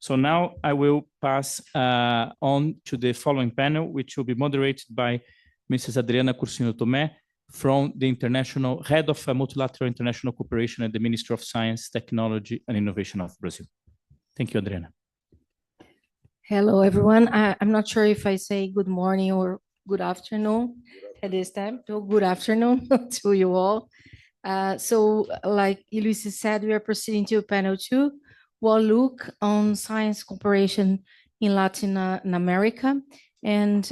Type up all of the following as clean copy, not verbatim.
So now I will pass on to the following panel, which will be moderated by Mrs. Adriana Cursino Tomé from the Head of Multilateral International Cooperation at the Ministry of Science, Technology and Innovation of Brazil. Thank you, Adriana. Hello, everyone. I'm not sure if I say good morning or good afternoon at this time. So good afternoon to you all. So like Ulysses said, we are proceeding to panel 2, we'll look on science cooperation in Latin America. And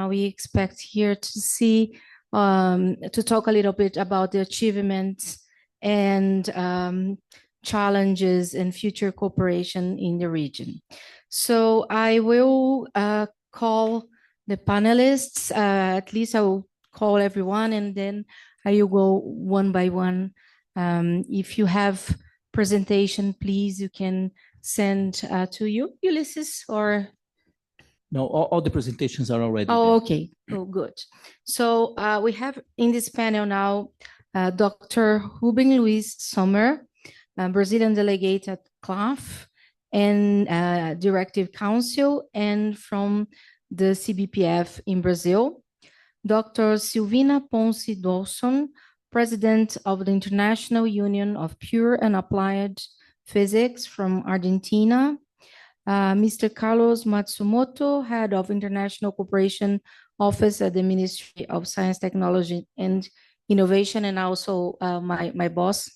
we expect here to see, to talk a little bit about the achievements and challenges and future cooperation in the region. So I will call the panelists, at least I will call everyone, and then I will go one by one. If you have presentation, please, you can send to you, Ulysses, or? No, all the presentations are already there. Okay, oh, good. So we have in this panel now, Dr. Ruben Luiz Sommer, Brazilian delegate at Claf, and Directive Council, and from the CBPF in Brazil. Dr. Silvina Ponce Dawson, President of the International Union of Pure and Applied Physics from Argentina. Mr. Carlos Matsumoto, Head of International Cooperation Office at the Ministry of Science, Technology and Innovation, and also my boss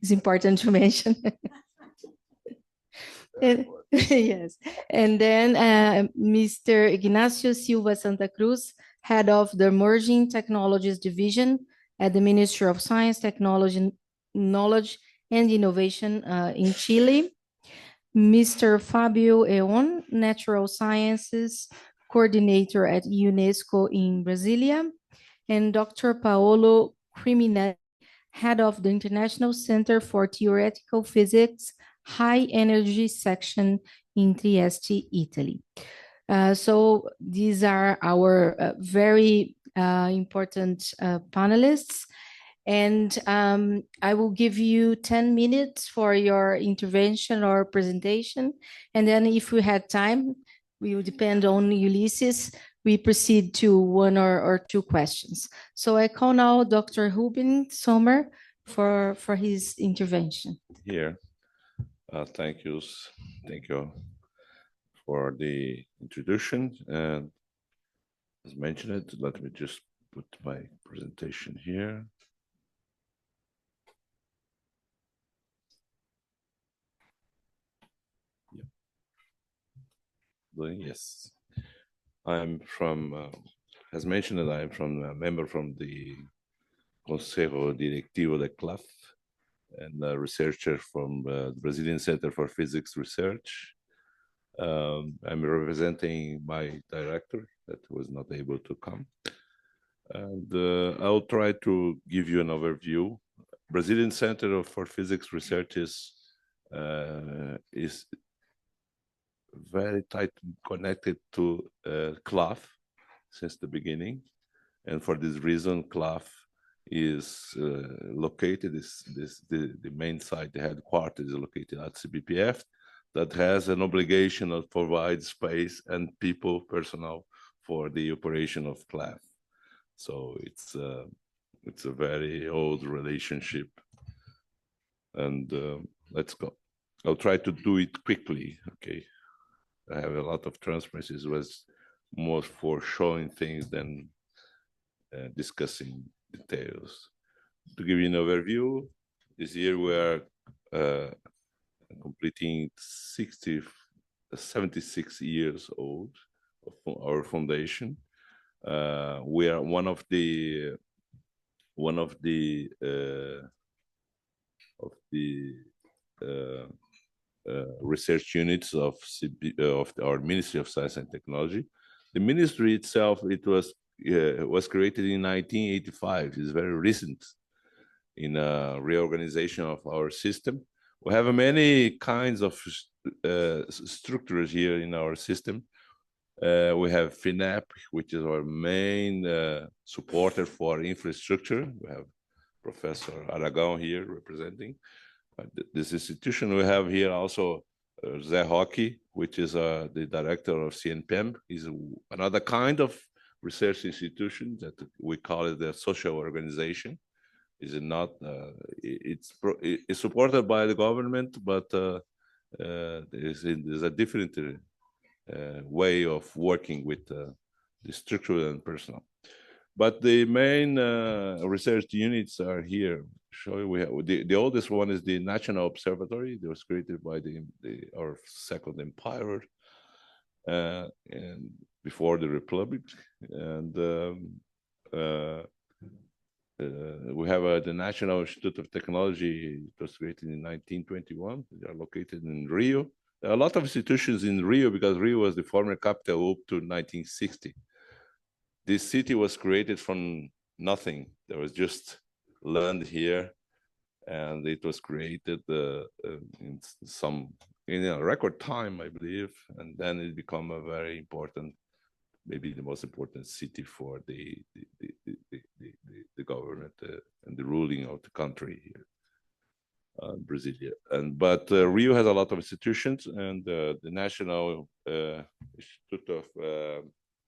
is important to mention. Yes, and then Mr. Ignacio Silva Santa Cruz, Head of the Emerging Technologies Division at the Ministry of Science, Technology, Knowledge and Innovation in Chile. Mr. Fabio Eon, Natural Sciences Coordinator at UNESCO in Brasilia. And Dr. Paolo Criminetti, Head of the International Center for Theoretical Physics High Energy Section in Trieste, Italy. So these are our very important panelists. And I will give you 10 minutes for your intervention or presentation. And then if we had time, we will depend on Ulysses, we proceed to one or two questions. So I call now Dr. Ruben Sommer for his intervention. Here. Thank you for the introduction. And as mentioned, let me just put my presentation here. Yes, I'm from, as mentioned, I'm from a member from the Conselho Diretivo de Claf, and a researcher from the Brazilian Center for Physics Research. I'm representing my director that was not able to come. And I'll try to give you an overview. Brazilian Center for Physics Research is very tight connected to Claf since the beginning. And for this reason, Claf is located, the main site, the headquarters is located at CBPF, that has an obligation to provide space and personnel for the operation of Claf. So it's a very old relationship. And let's go. I'll try to do it quickly, okay? I have a lot of transparencies, was more for showing things than discussing details. To give you an overview, this year we are completing 76 years old of our foundation. We are one of the research units of our Ministry of Science and Technology. The ministry itself, it was created in 1985. It's very recent in a reorganization of our system. We have many kinds of structures here in our system. We have FINAP, which is our main supporter for infrastructure. We have Professor Aragão here representing this institution. We have here also Zé Roque, which is the director of CNPM. Is another kind of research institution that we call it a social organization. Is it not? It's supported by the government, but there's a different way of working with the structural and personal. But the main research units are here. We have the oldest one is the National Observatory. It was created by our second empire and before the Republic, and we have the National Institute of Technology. It was created in 1921. They are located in Rio. There are a lot of institutions in Rio because Rio was the former capital up to 1960. This city was created from nothing. There was just land here, and it was created in a record time, I believe, and then it became a very important, maybe the most important city for the government and the ruling of the country here, Brasilia. But Rio has a lot of institutions, and the National Institute of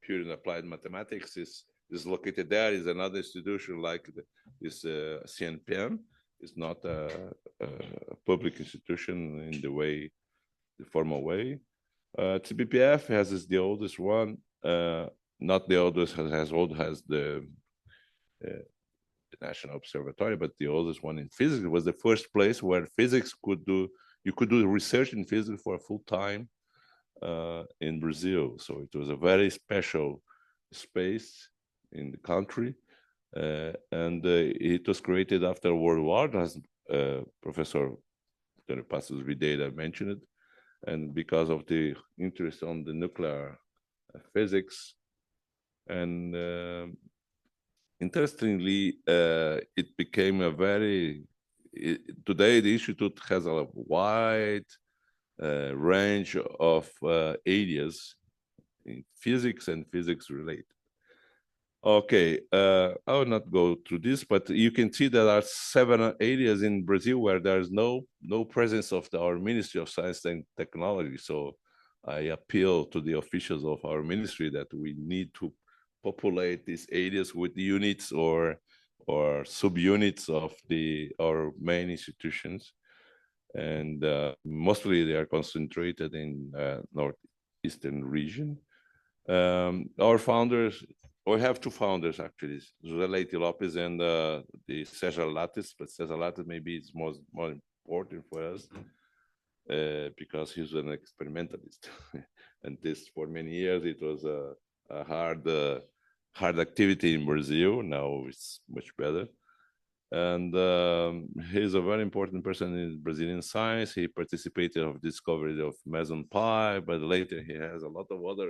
Pure and Applied Mathematics is located there. Is another institution like this CNPM. It's not a public institution in the formal way. TBPF is the oldest one. Not the oldest, has the National Observatory, but the oldest one in physics. It was the first place where you could do research in physics for a full time in Brazil. So it was a very special space in the country, and it was created after World War, as Professor Passos Videira mentioned it, and because of the interest on the nuclear physics. And interestingly, it became today the institute has a wide range of areas in physics and physics related. Okay, I will not go through this, but you can see there are 7 areas in Brazil where there is no presence of our Ministry of Science and Technology. So I appeal to the officials of our ministry that we need to populate these areas with units or subunits of our main institutions, and mostly they are concentrated in northeastern region. Our founders. We have 2 founders actually, José Leite Lopes and the Cesar Lattes, but Cesar Lattes maybe is more important for us because he's an experimentalist, and this for many years it was a hard activity in Brazil. Now it's much better, and he's a very important person in Brazilian science. He participated of discovery of meson pi, but later he has a lot of other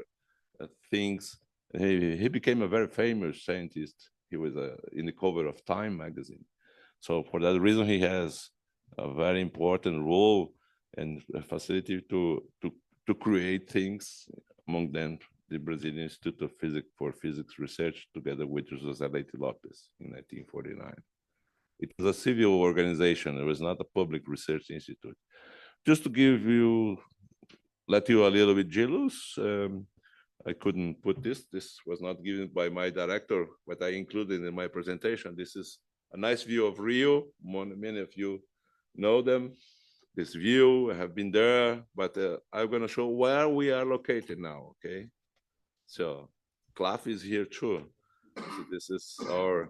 things. He became a very famous scientist. He was in the cover of Time magazine. So for that reason, he has a very important role and facility to create things, among them the Brazilian Institute of Physics Research, together with José Leite Lopes in 1949. It was a civil organization. It was not a public research institute. Just to let you a little bit jealous, I couldn't put this. This was not given by my director, but I included in my presentation. This is a nice view of Rio. Many of you know them. This view, I have been there, but I'm going to show where we are located now, okay? So Claf is here too. So this is our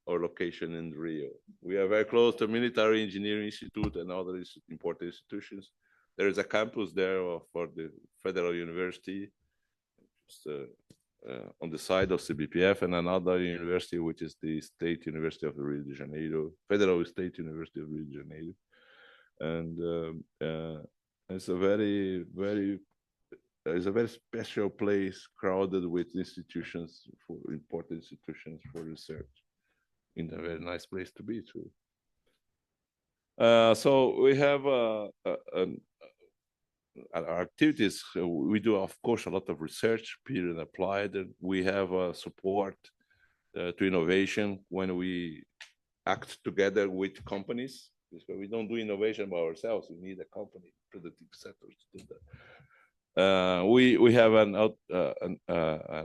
location in Rio. We are very close to Military Engineering Institute and other important institutions. There is a campus there for the Federal University, just, on the side of CBPF, and another university, which is the State University of Rio de Janeiro, Federal State University of Rio de Janeiro. And it's a very special place, crowded with important institutions for research, in a very nice place to be too. So we have our activities. We do, of course, a lot of research, peer and applied. And we have support to innovation when we act together with companies. So we don't do innovation by ourselves. We need a company, productive sector, to do We have an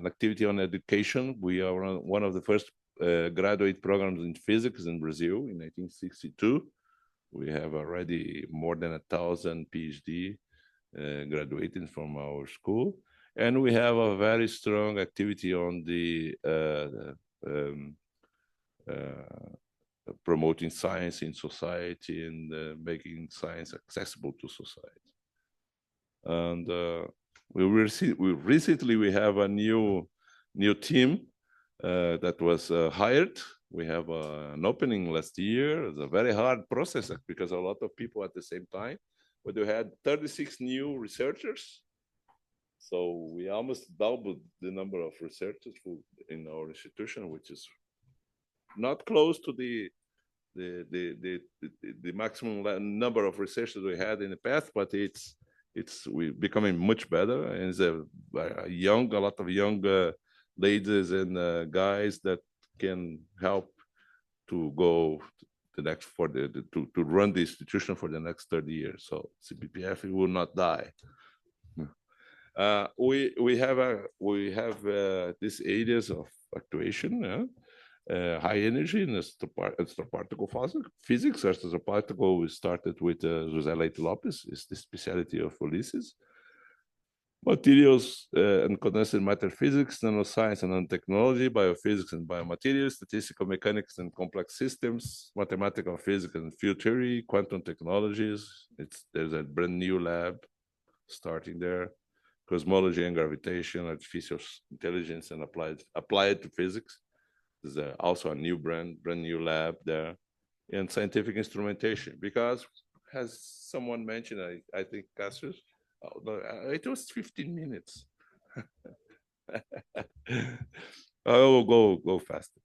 activity on education. We are one of the first graduate programs in physics in Brazil in 1962. We have already more than 1,000 PhD graduating from our school, and we have a very strong activity on the promoting science in society and making science accessible to society. And we recently have a new team that was hired. We have an opening last year. It's a very hard process because a lot of people at the same time. But we had 36 new researchers. So we almost doubled the number of researchers in our institution, which is not close to the maximum number of researchers we had in the past, but we're becoming much better. And it's a lot of young ladies and guys that can help to go the next to run the institution for the next 30 years. So CBPF will not die. We have these areas of actuation. High energy in astroparticle physics. Astroparticle we started with José Leite Lopes, is the specialty of Ulysses. Materials and condensed matter physics, nanoscience and nanotechnology, biophysics and biomaterials, statistical mechanics and complex systems, mathematical physics and field theory, quantum technologies. There's a brand new lab starting there. Cosmology and gravitation, artificial intelligence and applied to physics. There's also a brand new lab there, and scientific instrumentation. Because, as someone mentioned, I think Cassius, it was 15 minutes. I will go faster.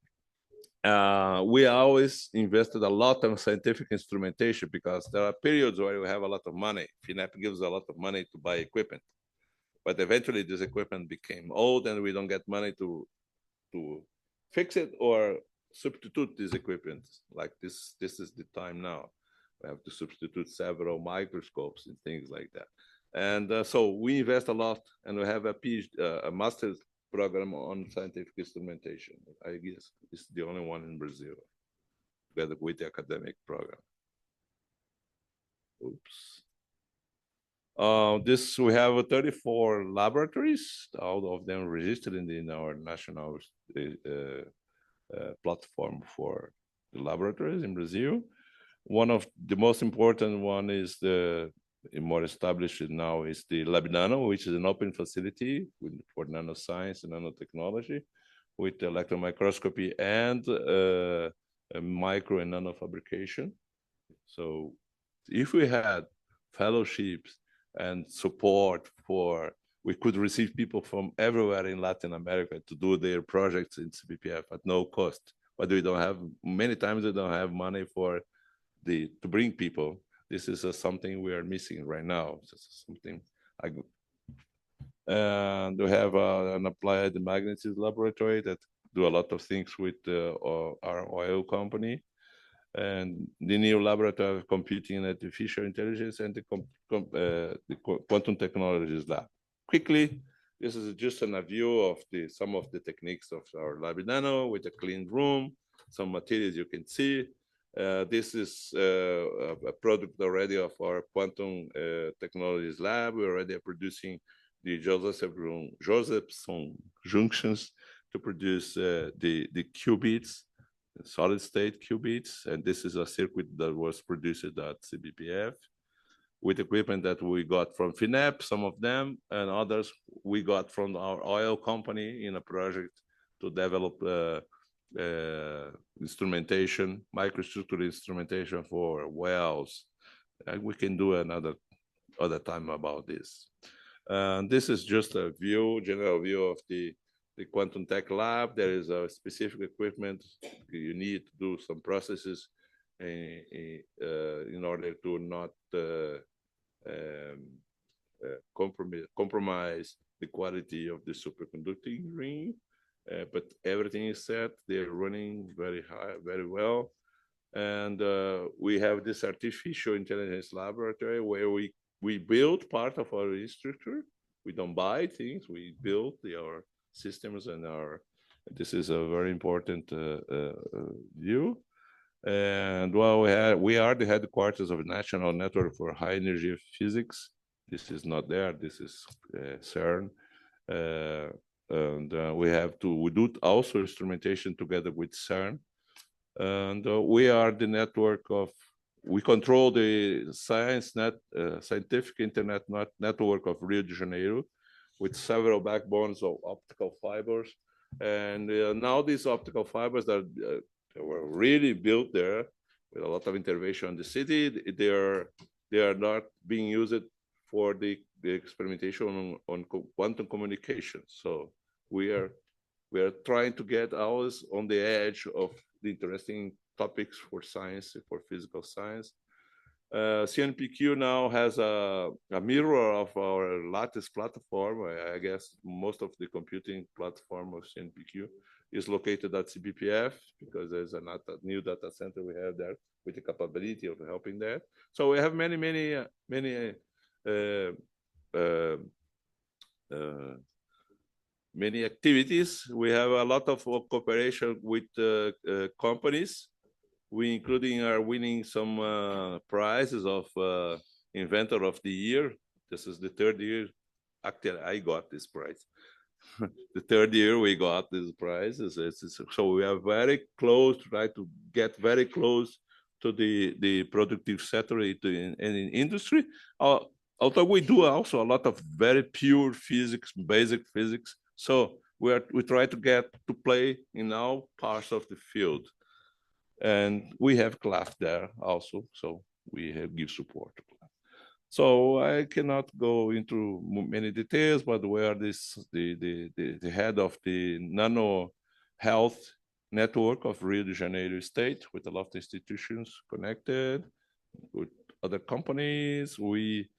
We always invested a lot in scientific instrumentation because there are periods where we have a lot of money. FINEP gives a lot of money to buy equipment, but eventually this equipment became old and we don't get money to fix it or substitute this equipment. Like this is the time now. We have to substitute several microscopes and things like that. And so we invest a lot, and we have a master's program on scientific instrumentation. I guess it's the only one in Brazil, together with the academic program. Oops. We have 34 laboratories, all of them registered in our national platform for the laboratories in Brazil. One of the most important one is more established now is the Lab Nano, which is an open facility for nanoscience and nanotechnology with electron microscopy and micro and nano fabrication. So if we had fellowships and support we could receive people from everywhere in Latin America to do their projects in CBPF at no cost. But many times we don't have money to bring people. This is something we are missing right now. And we have an applied magnetism laboratory that do a lot of things with our oil company. And the new laboratory of computing and artificial intelligence and the quantum technologies lab. Quickly, this is just a view of some of the techniques of our Lab Nano with a clean room, some materials you can see. This is a product already of our quantum technologies lab. We already are producing the Josephson junctions to produce the qubits, solid state qubits. And this is a circuit that was produced at CBPF with equipment that we got from FINEP, some of them, and others we got from our oil company in a project to develop instrumentation, microstructural instrumentation for wells. And we can do another time about this. This is just a general view of the Quantum Tech Lab. There is a specific equipment you need to do some processes in order to not compromise the quality of the superconducting ring. But everything is set. They're running very well. And we have this artificial intelligence laboratory where we build part of our structure We don't buy things, we build our systems and this is a very important view. And well, we are the headquarters of the National Network for High Energy Physics. This is not there, this is CERN. We do also instrumentation together with CERN. And we are the network we control the scientific internet network of Rio de Janeiro with several backbones of optical fibers. And now these optical fibers that were really built there with a lot of intervention in the city, they are not being used for the experimentation on quantum communication. So we are trying to get ours on the edge of the interesting topics for science, for physical science. CNPq now has a mirror of our lattice platform. I guess most of the computing platform of CNPq is located at CBPF because there's a new data center we have there with the capability of helping that. So we have many activities. We have a lot of cooperation with companies. We are winning some prizes of Inventor of the Year. This is the third year. Actually, I got this prize. The third year we got these prizes. So we are very close, try to get very close to the productive sector in industry. Although we do also a lot of very pure physics, basic physics. So we try to get to play in all parts of the field. And we have Claf there also, so we give support to Claf. So I cannot go into many details, but we are the head of the Nano Health Network of Rio de Janeiro State with a lot of institutions connected with other companies. We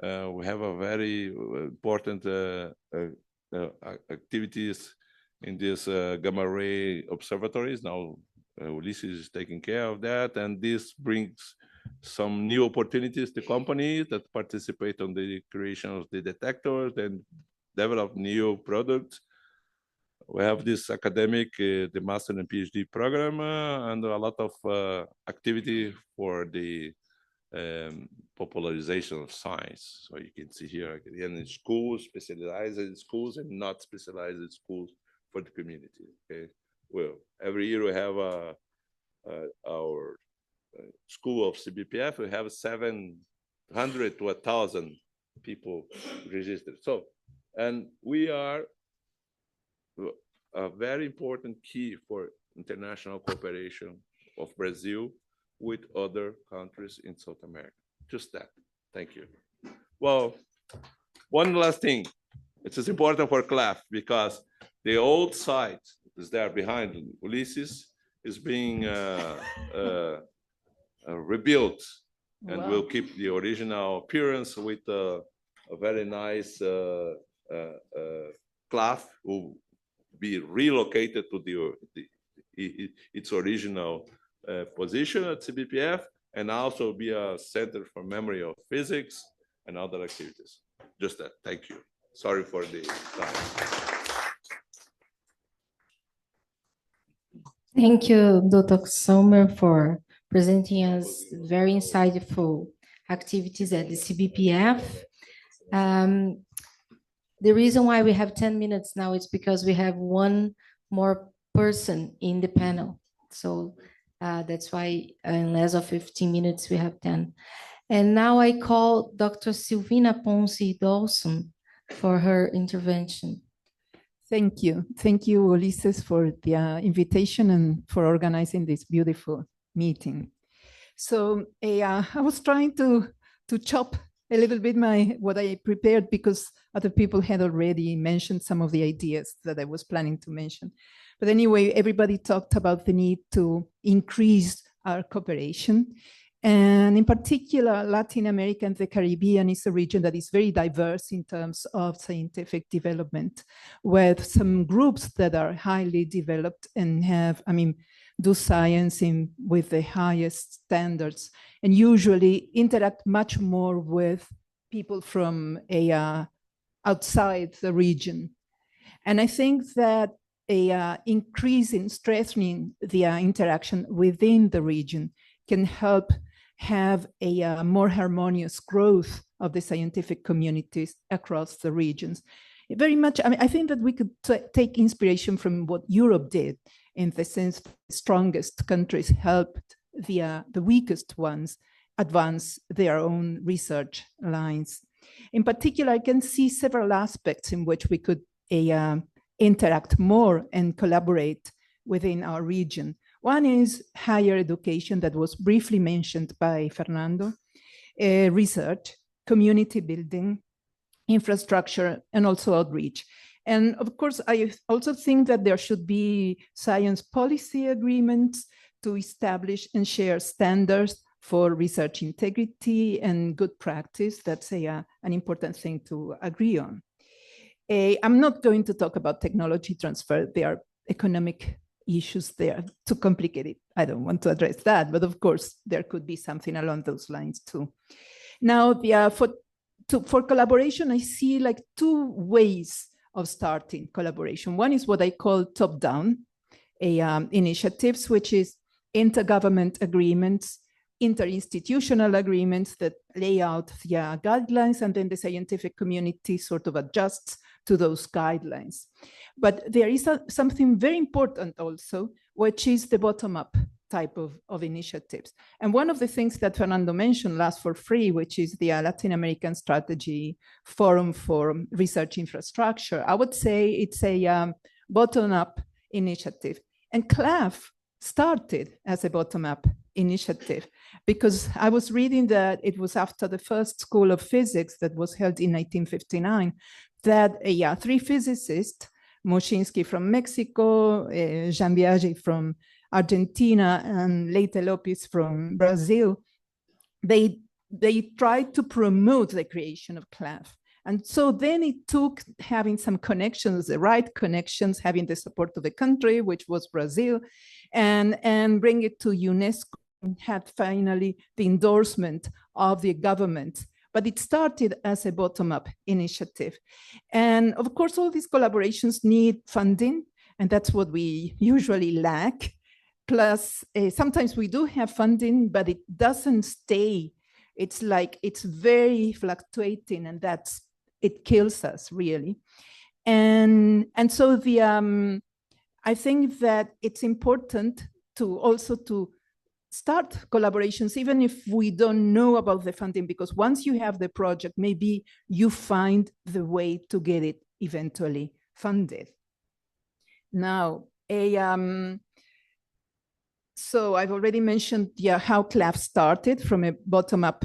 have a very important activities in these gamma ray observatories. Now Ulysses is taking care of that, and this brings some new opportunities to companies that participate on the creation of the detectors and develop new products. We have this academic, the master and PhD program, and a lot of activity for the popularization of science. So you can see here, again, in schools, specialized in schools and not specialized in schools for the community. Okay. Well, every year we have our school of CBPF, we have 700 to 1,000 people registered. So, and we are a very important key for international cooperation of Brazil with other countries in South America. Just that. Thank you. Well, one last thing. It is important for Claf because the old site is there behind Ulysses is being rebuilt, and Wow. will keep the original appearance with a very nice Claf will be relocated to its original position at CBPF, and also be a center for memory of physics and other activities. Just that. Thank you. Sorry for the time. Thank you, Dr. Sommer, for presenting us very insightful activities at the CBPF. The reason why we have 10 minutes now is because we have one more person in the panel. So that's why in less of 15 minutes, we have 10. And now I call Dr. Silvina Ponce Dawson for her intervention. Thank you. Thank you, Ulysses, for the invitation and for organizing this beautiful meeting. So I was trying to chop a little bit what I prepared because other people had already mentioned some of the ideas that I was planning to mention. But anyway, everybody talked about the need to increase our cooperation. And in particular, Latin America and the Caribbean is a region that is very diverse in terms of scientific development, with some groups that are highly developed and have, do science with the highest standards, and usually interact much more with people from outside the region. And I think that a increase in strengthening the interaction within the region can help have a more harmonious growth of the scientific communities across the regions. Very much, I mean, I think that we could take inspiration from what Europe did, in the sense that the strongest countries helped the weakest ones advance their own research lines. In particular, I can see several aspects in which we could interact more and collaborate within our region. One is higher education, that was briefly mentioned by Fernando, research, community building, infrastructure, and also outreach. And of course, I also think that there should be science policy agreements to establish and share standards for research integrity and good practice. That's an important thing to agree on. I'm not going to talk about technology transfer. There are economic issues there, too complicated. I don't want to address that, but of course, there could be something along those lines too. Now, for collaboration, I see like two ways of starting collaboration. One is what I call top-down initiatives, which is intergovernment agreements, interinstitutional agreements that lay out the guidelines, and then the scientific community sort of adjusts to those guidelines. But there is something very important also, which is the bottom-up type of initiatives. And one of the things that Fernando mentioned, Last for Free, which is the Latin American Strategy Forum for Research Infrastructure, I would say it's a bottom-up initiative. And Claf started as a bottom-up initiative, because I was reading that it was after the first School of Physics that was held in 1959 that three physicists, Moshinsky from Mexico, Jean Biaggi from Argentina, and Leite Lopes from Brazil, they tried to promote the creation of Claf. And so then it took having some connections, the right connections, having the support of the country, which was Brazil, and bring it to UNESCO, and had finally the endorsement of the government. But it started as a bottom-up initiative. And of course, all these collaborations need funding, and that's what we usually lack. Plus, sometimes we do have funding, but it doesn't stay. It's like, it's very fluctuating, and it kills us really. And so I think that it's important to also to start collaborations, even if we don't know about the funding, because once you have the project, maybe you find the way to get it eventually funded. Now, so I've already mentioned how Claf started from a bottom-up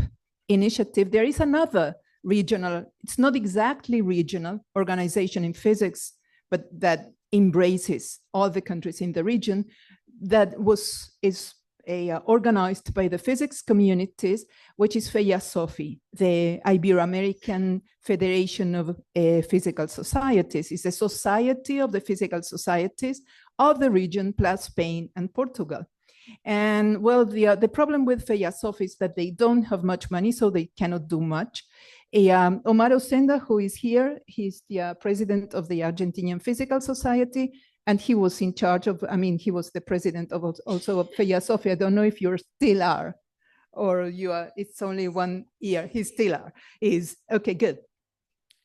initiative. There is another regional, it's not exactly regional, organization in physics, but that embraces all the countries in the region, that is organized by the physics communities, which is FEIA-SOFI, the Ibero-American Federation of Physical Societies. It's a society of the physical societies of the region, plus Spain and Portugal. And well, the problem with FEIA-SOFI is that they don't have much money, so they cannot do much. Omar Osenda, who is here, he's the president of the Argentinian Physical Society, and he was in charge of, he was the president of also of FEIA-SOFI. I don't know if you still are, or you are, it's only 1 year, he still are, okay, good.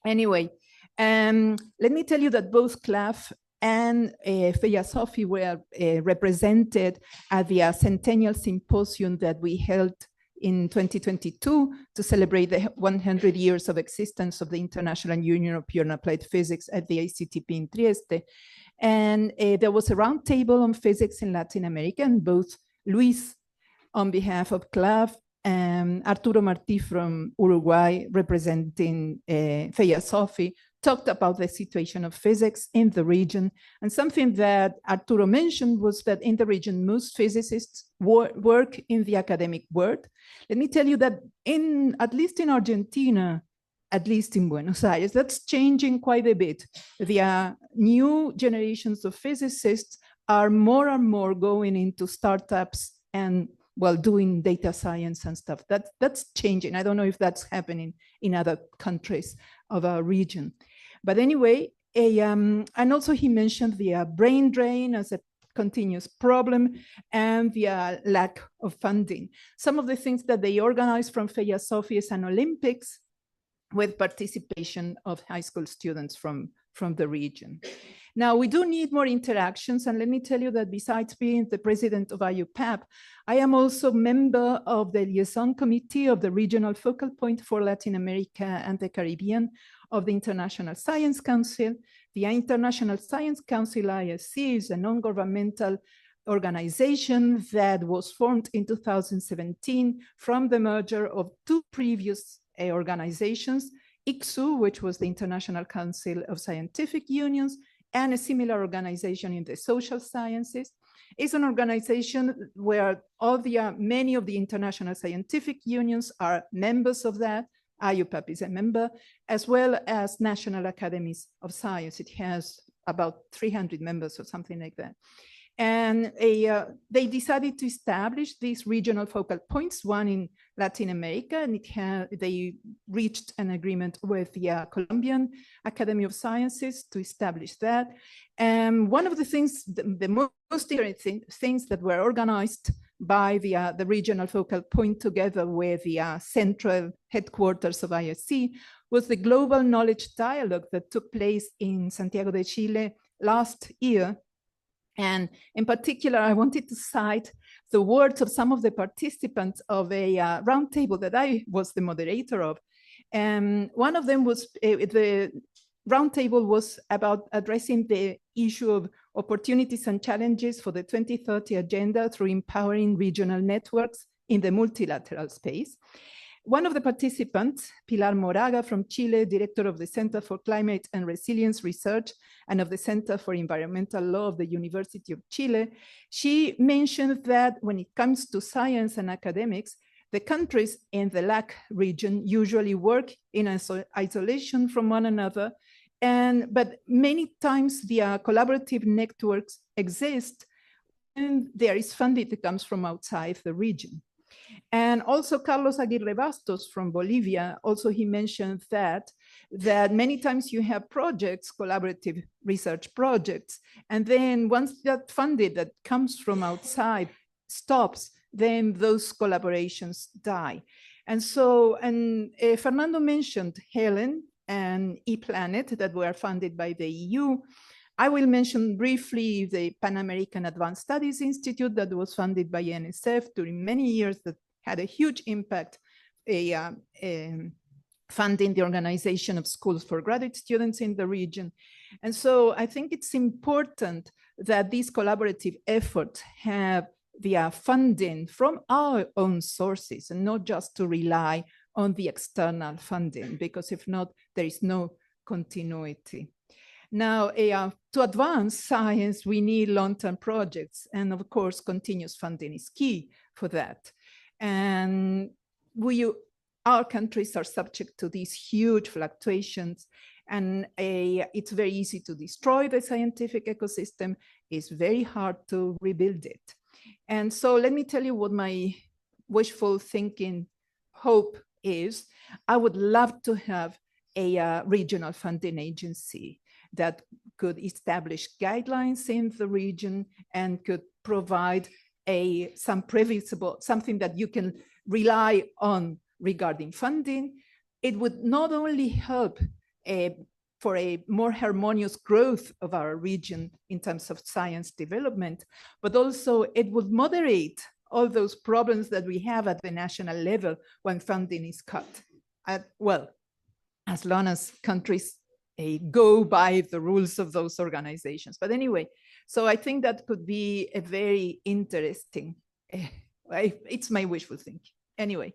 Anyway, let me tell you that both Claf and FEIA-SOFI were represented at the Centennial Symposium that we held in 2022 to celebrate the 100 years of existence of the International Union of Pure and Applied Physics at the ICTP in Trieste. And there was a roundtable on physics in Latin America, and both Luis, on behalf of Claf, and Arturo Martí from Uruguay, representing FEIA-SOFI, talked about the situation of physics in the region. And something that Arturo mentioned was that in the region, most physicists work in the academic world. Let me tell you that at least in Argentina, at least in Buenos Aires, that's changing quite a bit. The new generations of physicists are more and more going into startups and, well, doing data science and stuff. That's changing. I don't know if that's happening in other countries. of our region. But anyway, and also he mentioned the brain drain as a continuous problem and the lack of funding. Some of the things that they organized from Feia Sophie is an Olympics with participation of high school students from the region. Now, we do need more interactions, and let me tell you that besides being the president of IUPAP, I am also member of the liaison committee of the Regional Focal Point for Latin America and the Caribbean of the International Science Council. The International Science Council, ISC, is a non-governmental organization that was formed in 2017 from the merger of two previous organizations, ICSU, which was the International Council of Scientific Unions, and a similar organization in the social sciences. It's an organization where many of the international scientific unions are members of that. IUPAP is a member, as well as National Academies of Science. It has about 300 members or something like that. And they decided to establish these regional focal points, one in Latin America, and they reached an agreement with the Colombian Academy of Sciences to establish that. And one of the things, the most interesting things that were organized by the regional focal point together with the central headquarters of ISC was the Global Knowledge Dialogue that took place in Santiago de Chile last year. And in particular, I wanted to cite the words of some of the participants of a roundtable that I was the moderator of. And one of them was, the roundtable was about addressing the issue of opportunities and challenges for the 2030 agenda through empowering regional networks in the multilateral space. One of the participants, Pilar Moraga from Chile, director of the Center for Climate and Resilience Research and of the Center for Environmental Law of the University of Chile, she mentioned that when it comes to science and academics, the countries in the LAC region usually work in isolation from one another, but many times the collaborative networks exist and there is funding that comes from outside the region. And also Carlos Aguirre Bastos from Bolivia, also he mentioned that many times you have projects, collaborative research projects, and then once that funding that comes from outside stops, then those collaborations die. And so, Fernando mentioned Helen and ePlanet that were funded by the EU. I will mention briefly the Pan American Advanced Studies Institute that was funded by NSF during many years, that had a huge impact, funding the organization of schools for graduate students in the region. And so I think it's important that these collaborative efforts have the funding from our own sources and not just to rely on the external funding, because if not, there is no continuity. Now, to advance science, we need long-term projects. And of course, continuous funding is key for that. And our countries are subject to these huge fluctuations. And it's very easy to destroy the scientific ecosystem. It's very hard to rebuild it. And so let me tell you what my wishful thinking hope is. I would love to have a regional funding agency that could establish guidelines in the region and could provide something that you can rely on regarding funding. It would not only help for a more harmonious growth of our region in terms of science development, but also it would moderate all those problems that we have at the national level when funding is cut. Well, as long as countries go by the rules of those organizations. But anyway, so I think that could be a very interesting, it's my wishful thinking. Anyway.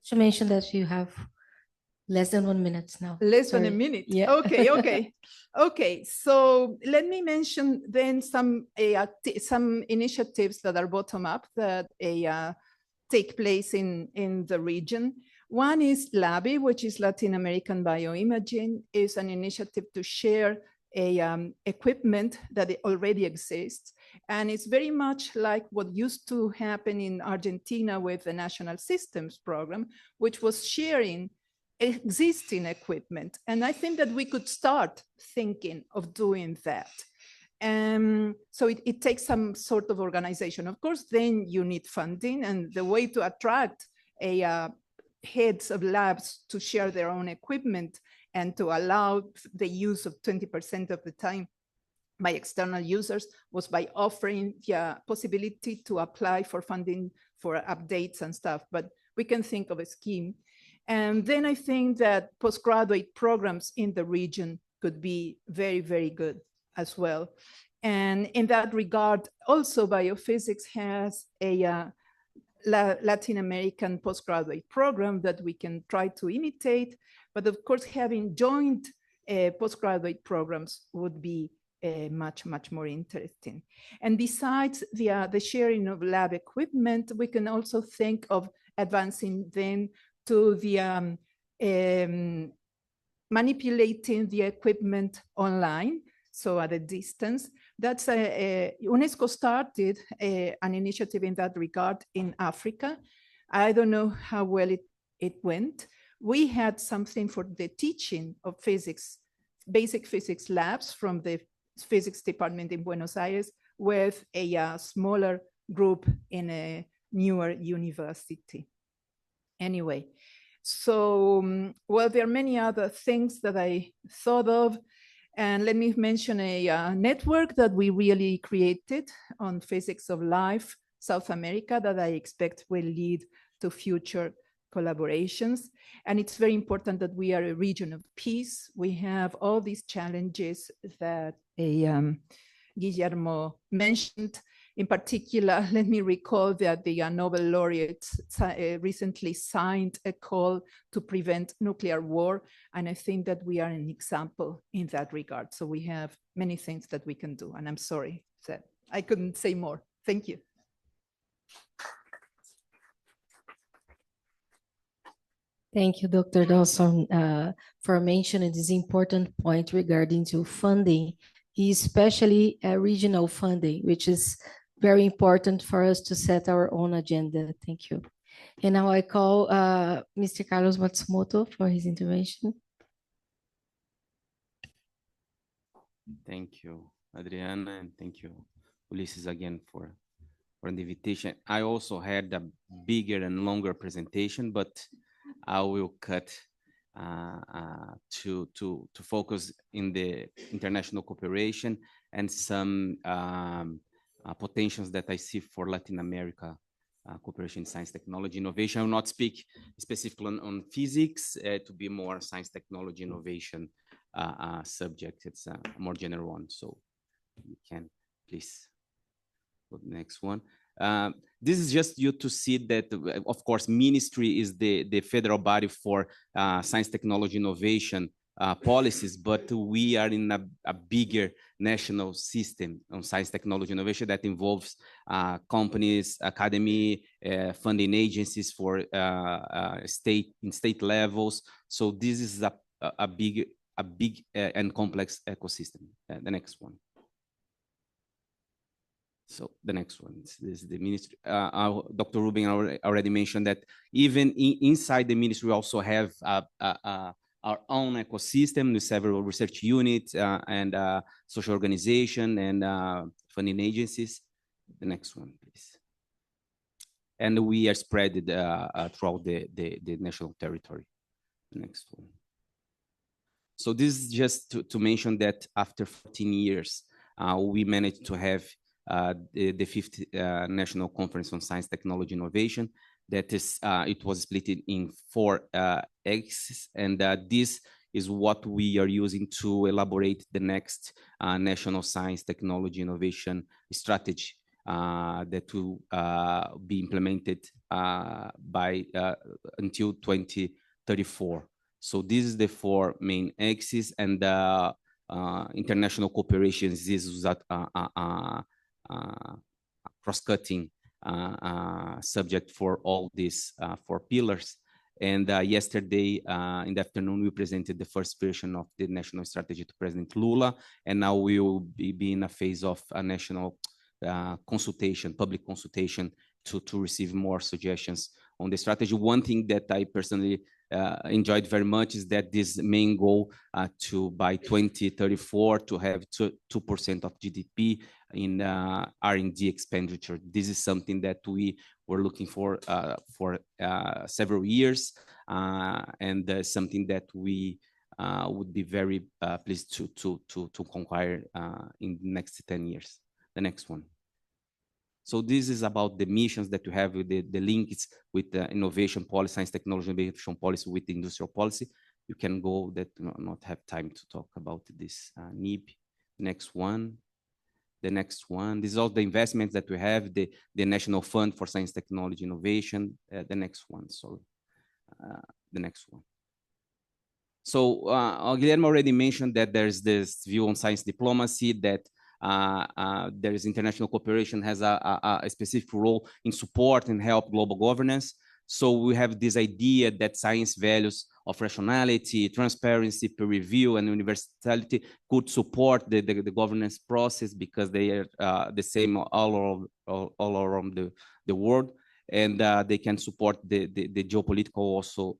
To mention that you have less than 1 minute now. Less than a minute. Yeah. Okay. Okay. So let me mention then some initiatives that are bottom up that take place in the region. One is LABI, which is Latin American Bioimaging, is an initiative to share equipment that already exists. And it's very much like what used to happen in Argentina with the National Systems Program, which was sharing existing equipment. And I think that we could start thinking of doing that. So it takes some sort of organization. Of course, then you need funding, and the way to attract heads of labs to share their own equipment and to allow the use of 20% of the time by external users was by offering the possibility to apply for funding for updates and stuff, but we can think of a scheme. And then I think that postgraduate programs in the region could be very, very good as well. And in that regard, also biophysics has a Latin American postgraduate program that we can try to imitate. But of course, having joint postgraduate programs would be much, much more interesting. And besides the sharing of lab equipment, we can also think of advancing then to the manipulating the equipment online, so at a distance. That's UNESCO started an initiative in that regard in Africa. I don't know how well it went. We had something for the teaching of physics, basic physics labs from the physics department in Buenos Aires with a smaller group in a newer university. Anyway, so, well, there are many other things that I thought of. And let me mention a network that we really created on physics of life, South America, that I expect will lead to future collaborations. And it's very important that we are a region of peace. We have all these challenges that Guillermo mentioned. In particular, let me recall that the Nobel laureates recently signed a call to prevent nuclear war. And I think that we are an example in that regard. So we have many things that we can do. And I'm sorry that I couldn't say more. Thank you. Thank you, Dr. Dawson, for mentioning this important point regarding to funding, especially regional funding, which is very important for us to set our own agenda. Thank you. And now I call Mr. Carlos Matsumoto for his intervention. Thank you, Adriana, and thank you, Ulysses, again for the invitation. I also had a bigger and longer presentation, but I will cut to focus in the international cooperation and some potentials that I see for Latin America cooperation in science, technology, innovation. I will not speak specifically on physics, to be more science, technology, innovation subject. It's a more general one. So you can please go to the next one. This is just you to see that, of course, ministry is the federal body for science, technology, innovation policies, but we are in a bigger national system on science, technology, innovation that involves companies, academy, funding agencies for state levels. So this is a big and complex ecosystem. The next one. So the next one is the ministry. Dr. Rubin already mentioned that even inside the ministry, we also have our own ecosystem with several research units and social organization and funding agencies. The next one, please. And we are spread throughout the national territory. The next one. So this is just to mention that after 14 years, we managed to have the fifth National Conference on Science, Technology, Innovation. That is, it was split in 4 axes, and this is what we are using to elaborate the next National Science, Technology, Innovation strategy that will be implemented by until 2034. So this is the 4 main axes, and international cooperation is that cross-cutting subject for all these 4 pillars. And yesterday in the afternoon, we presented the first version of the national strategy to President Lula, and now we will be in a phase of a national consultation, public consultation, to receive more suggestions on the strategy. One thing that I personally enjoyed very much is that this main goal to by 2034 to have 2% of GDP in R&D expenditure. This is something that we were looking for several years, and something that we would be very pleased to conquer in the next 10 years. The next one. So this is about the missions that you have with the links with the innovation policy, science, technology, innovation policy with the industrial policy. You can go that not have time to talk about this NIB. Next one. The next one. This is all the investments that we have, the National Fund for Science, Technology, Innovation. The next one, sorry. The next one. So Guilherme already mentioned that there's this view on science diplomacy, that there is international cooperation has a specific role in support and help global governance. So we have this idea that science values of rationality, transparency, peer review, and universality could support the governance process because they are the same all around the world. And they can support the geopolitical also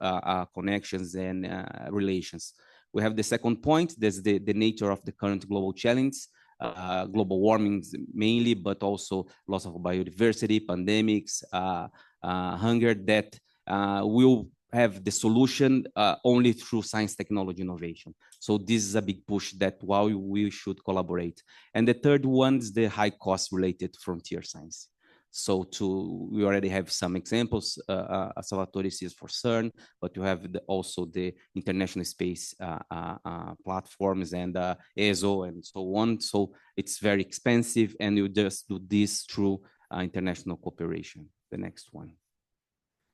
connections and relations. We have the second point, there's the nature of the current global challenge, global warming mainly, but also loss of biodiversity, pandemics, hunger, that will have the solution only through science, technology, innovation. So this is a big push that while we should collaborate. And the third one is the high cost related frontier science. So we already have some examples. Salvatore is for CERN, but you have also the international space platforms and ESO and so on. So it's very expensive, and you just do this through international cooperation. The next one.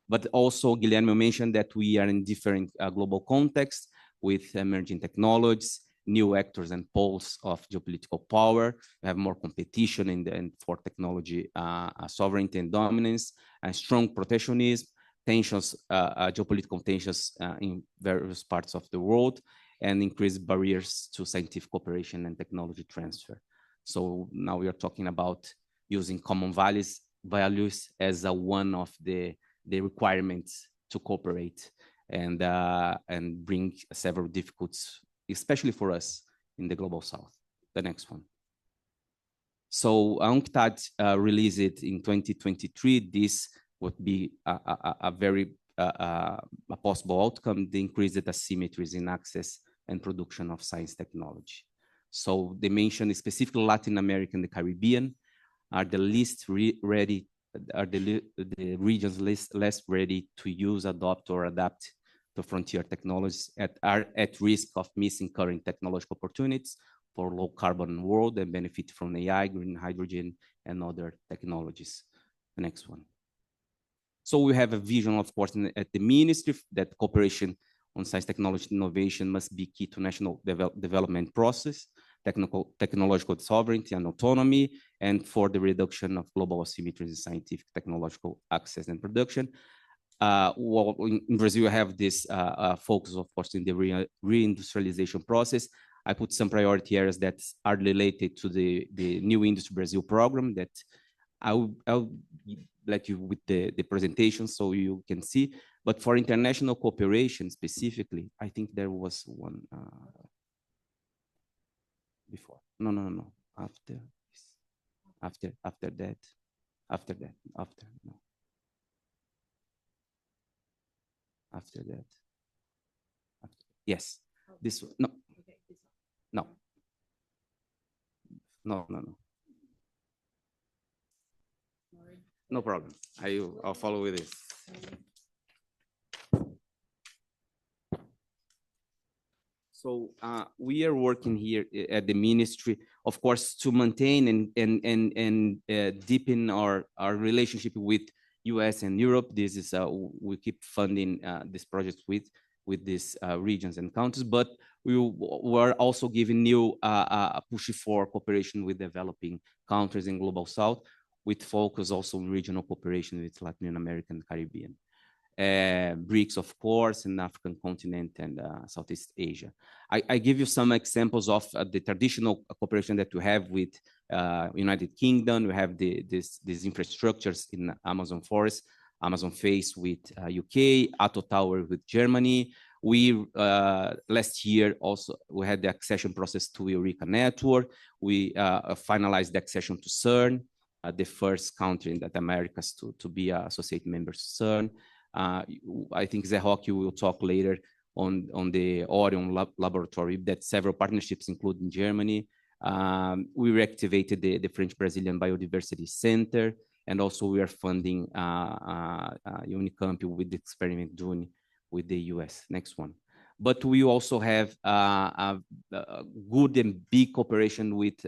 But also Guilherme mentioned that we are in different global contexts with emerging technologies, new actors and poles of geopolitical power. We have more competition and for technology sovereignty and dominance, and strong protectionism, tensions, geopolitical tensions in various parts of the world, and increased barriers to scientific cooperation and technology transfer. So now we are talking about using common values as one of the requirements to cooperate and bring several difficulties, especially for us in the Global South. The next one. So UNCTAD released it in 2023. This would be a very possible outcome, the increased asymmetries in access and production of science technology. So they mentioned specifically Latin America and the Caribbean are the least ready, are the regions less ready to use, adopt, or adapt to frontier technologies, are at risk of missing current technological opportunities for low carbon world and benefit from AI, green hydrogen, and other technologies. The next one. So we have a vision, of course, at the ministry that cooperation on science, technology, innovation must be key to national development process, technological sovereignty and autonomy, and for the reduction of global asymmetries in scientific, technological access and production. Well, in Brazil, we have this focus, of course, in the reindustrialization process. I put some priority areas that are related to the New Industry Brazil program that I'll let you with the presentation so you can see. But for international cooperation specifically, I think there was one before. No. After that. After that. Yes. This one. No. No problem. I'll follow with this. So we are working here at the ministry, of course, to maintain and deepen our relationship with US and Europe. This is we keep funding this project with these regions and countries, but we were also giving new push for cooperation with developing countries in Global South, with focus also on regional cooperation with Latin America and Caribbean. BRICS, of course, and African continent and Southeast Asia. I give you some examples of the traditional cooperation that we have with United Kingdom. We have these infrastructures in Amazon forest. Amazon Face with UK, Atto Tower with Germany. We last year also we had the accession process to Eureka Network. We finalized the accession to CERN, the first country in the Americas to be associate member to CERN. I think Zehoki will talk later on the Orion laboratory that several partnerships, including Germany. We reactivated the French-Brazilian Biodiversity Center, and also we are funding Unicamp with the experiment doing with the US. Next one. But we also have a good and big cooperation with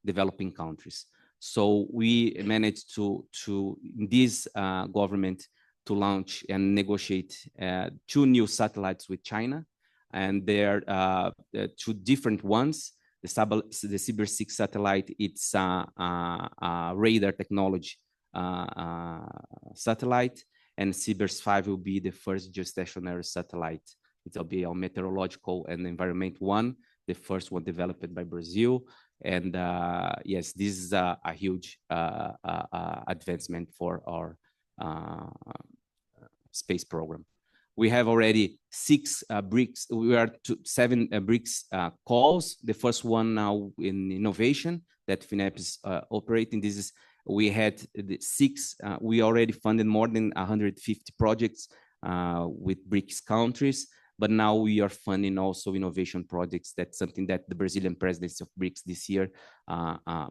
developing countries. So we managed to in this government to launch and negotiate 2 new satellites with China, and they're 2 different ones. The Cyber-6 satellite, it's a radar technology satellite, and Cyber-5 will be the first geostationary satellite. It'll be a meteorological and environment one, the first one developed by Brazil. And yes, this is a huge advancement for our space program. We have already 6 BRICS. We are to 7 BRICS calls. The first one now in innovation that FINEP is operating. This is, we had the 6, we already funded more than 150 projects with BRICS countries, but now we are funding also innovation projects. That's something that the Brazilian presidency of BRICS this year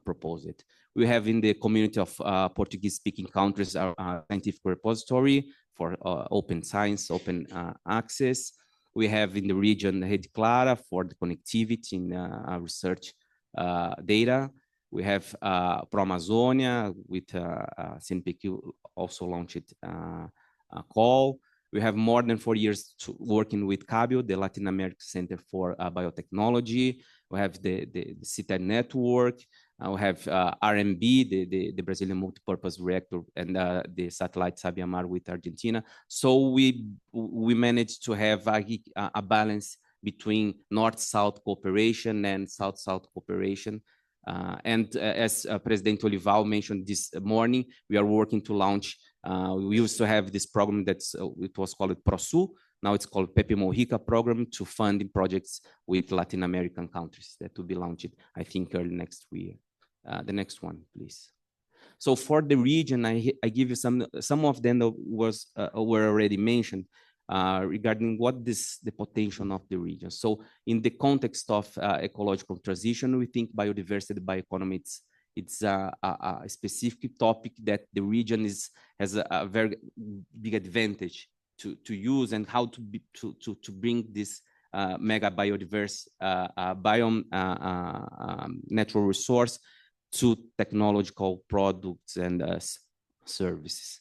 proposed. We have in the community of Portuguese-speaking countries our scientific repository for open science, open access. We have in the region Rede Clara for the connectivity in research data. We have Pro Amazonia with CNPq also launched a call. We have more than 4 years working with CABIO, the Latin American Center for Biotechnology. We have the CITA network. We have RMB, the Brazilian multipurpose reactor, and the satellite Sabiamar with Argentina. So we managed to have a balance between North-South cooperation and South-South cooperation. As President Olival mentioned this morning, we are working to launch. We used to have this program that's it was called ProSul. Now it's called Pepe Mojica program to fund projects with Latin American countries that will be launched, I think, early next year. The next one, please. So for the region, I give you some of them that were already mentioned regarding what the potential of the region. So in the context of ecological transition, we think biodiversity, bioeconomy, it's a specific topic that the region has a very big advantage to use, and how to bring this mega biodiverse biome natural resource to technological products and services.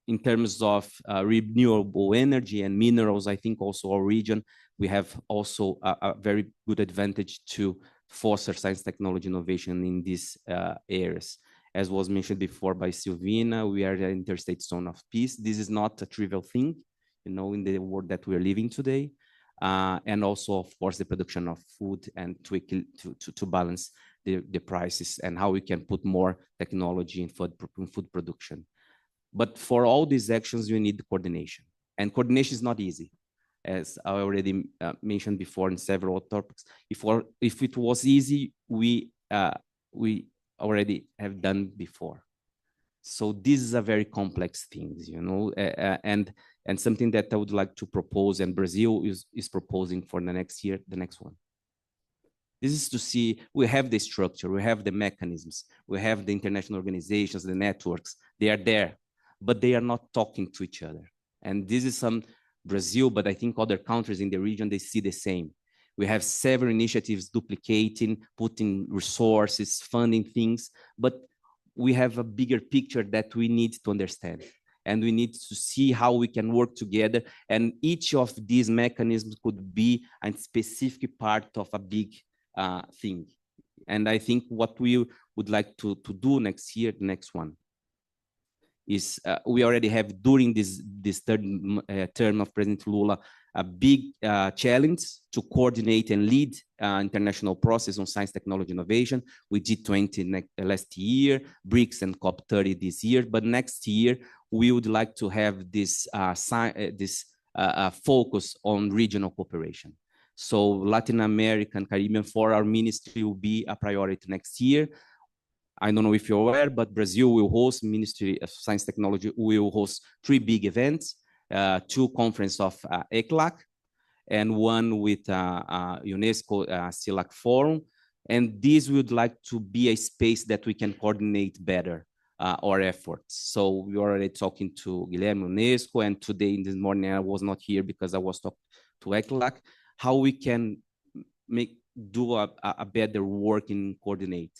In terms of renewable energy and minerals, I think also our region, we have also a very good advantage to foster science, technology, innovation in these areas. As was mentioned before by Silvina, we are an interstate zone of peace. This is not a trivial thing, you know, in the world that we're living today. And also, of course, the production of food and to balance the prices, and how we can put more technology in food production. But for all these actions, you need coordination. And coordination is not easy. As I already mentioned before in several topics, if it was easy, we already have done before. So this is a very complex thing, you know, and something that I would like to propose, and Brazil is proposing for the next year, the next one. This is to see, we have the structure, we have the mechanisms, we have the international organizations, the networks, they are there, but they are not talking to each other. And this is some Brazil, but I think other countries in the region, they see the same. We have several initiatives duplicating, putting resources, funding things, but we have a bigger picture that we need to understand. And we need to see how we can work together. And each of these mechanisms could be a specific part of a big thing. And I think what we would like to do next year, the next one, is we already have during this third term of President Lula a big challenge to coordinate and lead international process on science, technology, innovation. We did 20 last year, BRICS and COP30 this year, but next year we would like to have this focus on regional cooperation. So Latin American, Caribbean for our ministry will be a priority next year. I don't know if you're aware, but Brazil will host, Ministry of Science Technology will host 3 big events, 2 conferences of ECLAC and 1 with UNESCO CELAC Forum. And this would like to be a space that we can coordinate better our efforts. So we were already talking to Guilherme UNESCO, and today in this morning I was not here because I was talking to ECLAC, how we can do a better work in coordinate,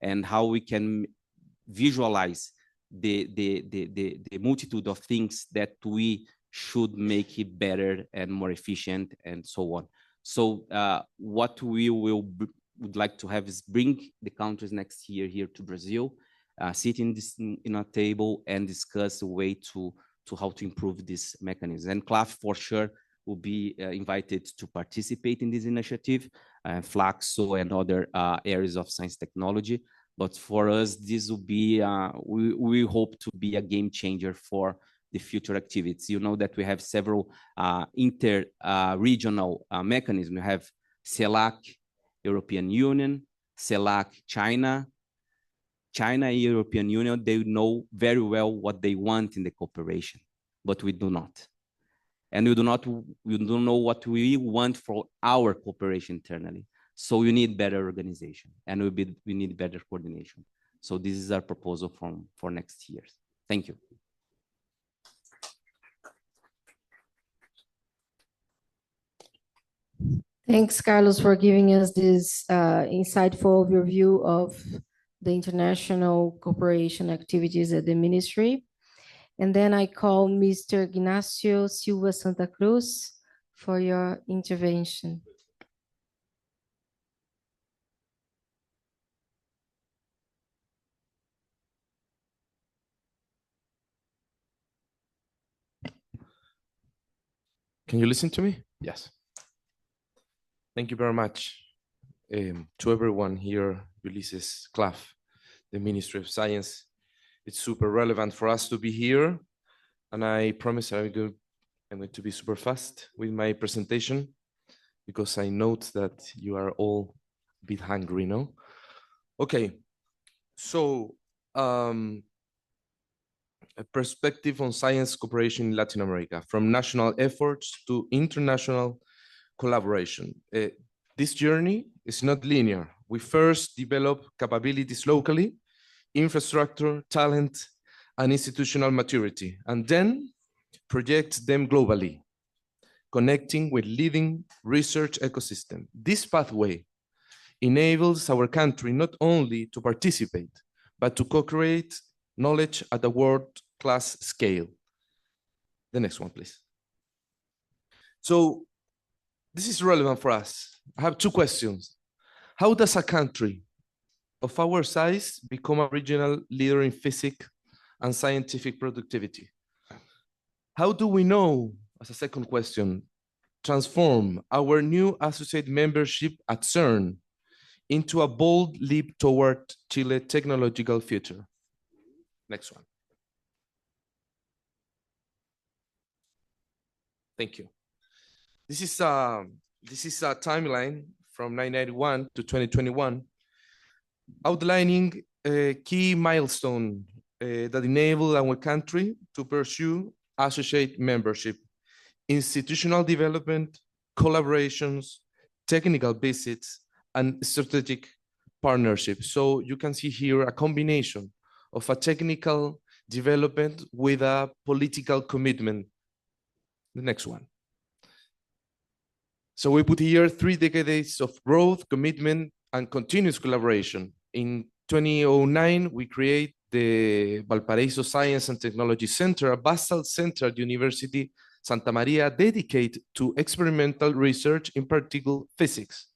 and how we can visualize the multitude of things that we should make it better and more efficient and so on. So what we would like to have is bring the countries next year here to Brazil, sit in a table and discuss a way to how to improve this mechanism. And Claf for sure will be invited to participate in this initiative, Flaxo and other areas of science technology. But for us, this will be, we hope to be a game changer for the future activities. You know that we have several inter-regional mechanisms. We have CELAC, European Union, CELAC, China. China and European Union, they know very well what they want in the cooperation, but we do not. And we don't know what we want for our cooperation internally. So we need better organization, and we need better coordination. So this is our proposal for next year. Thank you. Thanks, Carlos, for giving us this insightful overview of the international cooperation activities at the ministry. And then I call Mr. Ignacio Silva Santa Cruz for your intervention. Can you listen to me? Yes. Thank you very much to everyone here, Ulysses, Claf, the Ministry of Science. It's super relevant for us to be here. And I promise I'm going to be super fast with my presentation, because I note that you are all a bit hungry, no? Okay, so a perspective on science cooperation in Latin America, from national efforts to international collaboration. This journey is not linear. We first develop capabilities locally, infrastructure, talent, and institutional maturity, and then project them globally, connecting with leading research ecosystem. This pathway enables our country not only to participate, but to co-create knowledge at a world-class scale. The next one, please. So this is relevant for us. I have 2 questions. How does a country of our size become a regional leader in physics and scientific productivity? How do we know, as a second question, transform our new associate membership at CERN into a bold leap toward Chile's technological future? Next one. Thank you. This is a timeline from 1991 to 2021, outlining a key milestone that enabled our country to pursue associate membership, institutional development, collaborations, technical visits, and strategic partnerships. So you can see here a combination of a technical development with a political commitment. The next one. So we put here 3 decades of growth, commitment, and continuous collaboration. In 2009, we create the Valparaíso Science and Technology Center, a basal center at University Santa Maria dedicated to experimental research in particle physics.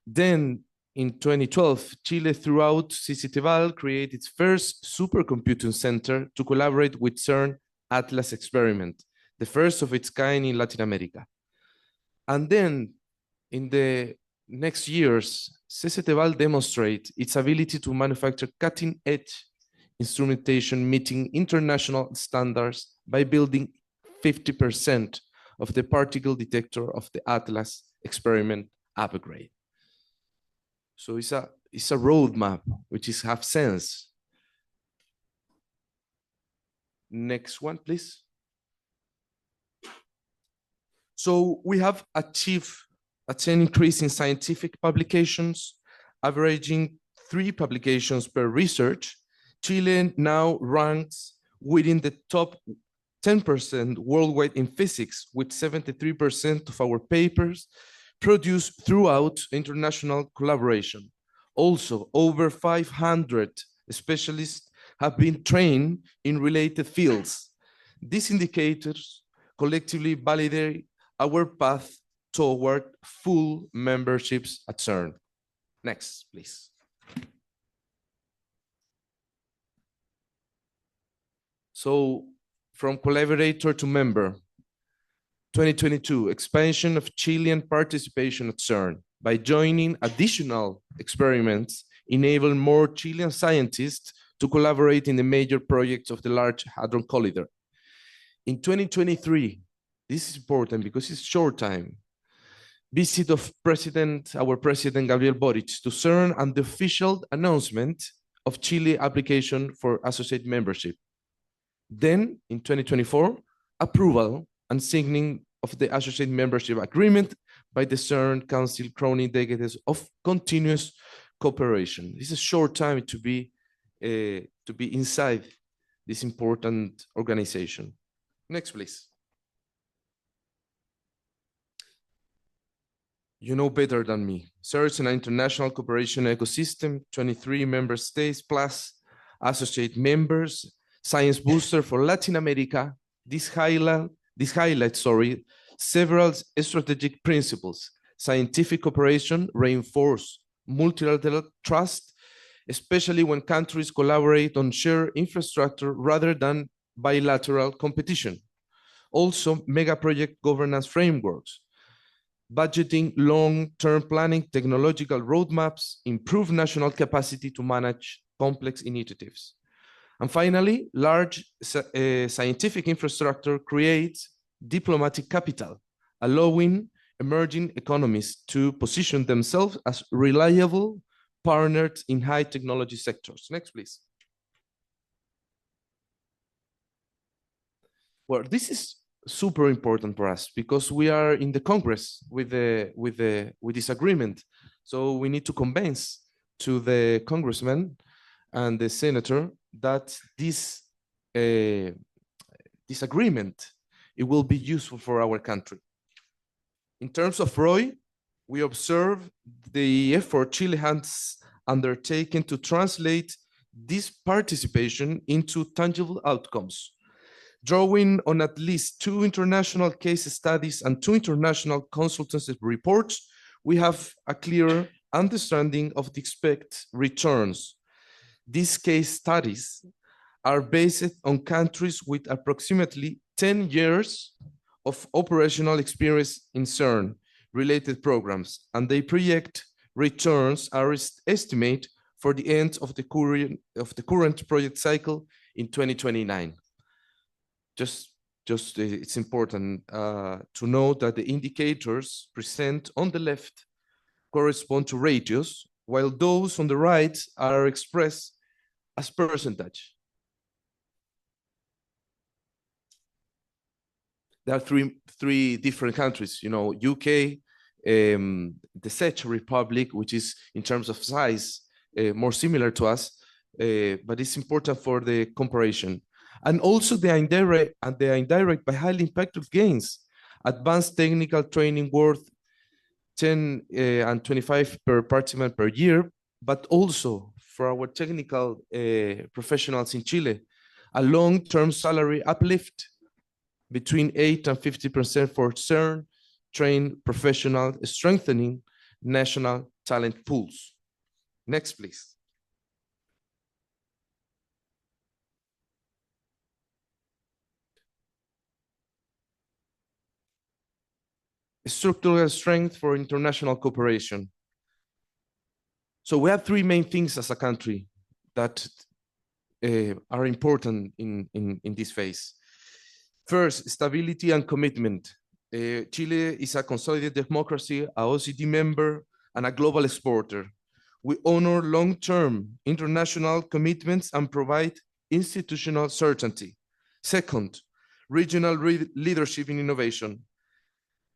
Then in 2012, Chile, throughout CCTVAL, created its first supercomputing center to collaborate with CERN Atlas experiment, the first of its kind in Latin America. And then in the next years, CCTVAL demonstrate its ability to manufacture cutting-edge instrumentation meeting international standards by building 50% of the particle detector of the Atlas experiment upgrade. So it's a roadmap which is have sense. Next one, please. So we have achieved a 10 increase in scientific publications, averaging 3 publications per research. Chile now ranks within the top 10% worldwide in physics, with 73% of our papers produced throughout international collaboration. Also, over 500 specialists have been trained in related fields. These indicators collectively validate our path toward full memberships at CERN. Next, please. So from collaborator to member, 2022, expansion of Chilean participation at CERN. By joining additional experiments, enable more Chilean scientists to collaborate in the major projects of the Large Hadron Collider. In 2023, this is important because it's short time, visit of our President Gabriel Boric to CERN and the official announcement of Chile application for associate membership. Then in 2024, approval and signing of the associate membership agreement by the CERN Council crowning decades of continuous cooperation. This is a short time to be inside this important organization. Next, please. You know better than me. CERN is an international cooperation ecosystem, 23 member states plus associate members, science booster for Latin America. This highlights several strategic principles. Scientific cooperation reinforce multilateral trust, especially when countries collaborate on shared infrastructure rather than bilateral competition. Also, mega project governance frameworks, budgeting, long-term planning, technological roadmaps, improve national capacity to manage complex initiatives. And finally, large scientific infrastructure creates diplomatic capital, allowing emerging economies to position themselves as reliable partners in high technology sectors. Next, please. Well, this is super important for us because we are in the Congress with this agreement. So we need to convince to the congressman and the senator that this agreement, it will be useful for our country. In terms of ROI, we observe the effort Chile has undertaken to translate this participation into tangible outcomes. Drawing on at least 2 international case studies and 2 international consultancy reports, we have a clear understanding of the expected returns. These case studies are based on countries with approximately 10 years of operational experience in CERN-related programs, and they project returns are estimated for the end of the current project cycle in 2029. Just it's important to note that the indicators present on the left correspond to ratios, while those on the right are expressed as percentage. There are three different countries, you know, UK, the Czech Republic, which is in terms of size more similar to us, but it's important for the comparison. And also the indirect by highly impactful gains, advanced technical training worth 10 and 25 per participant per year, but also for our technical professionals in Chile, a long-term salary uplift between 8 and 50% for CERN trained professionals, strengthening national talent pools. Next, please. structural strength for international cooperation. So we have three main things as a country that are important in this phase. First, stability and commitment. Chile is a consolidated democracy, a OECD member, and a global exporter. We honor long-term international commitments and provide institutional certainty. Second, regional leadership in innovation.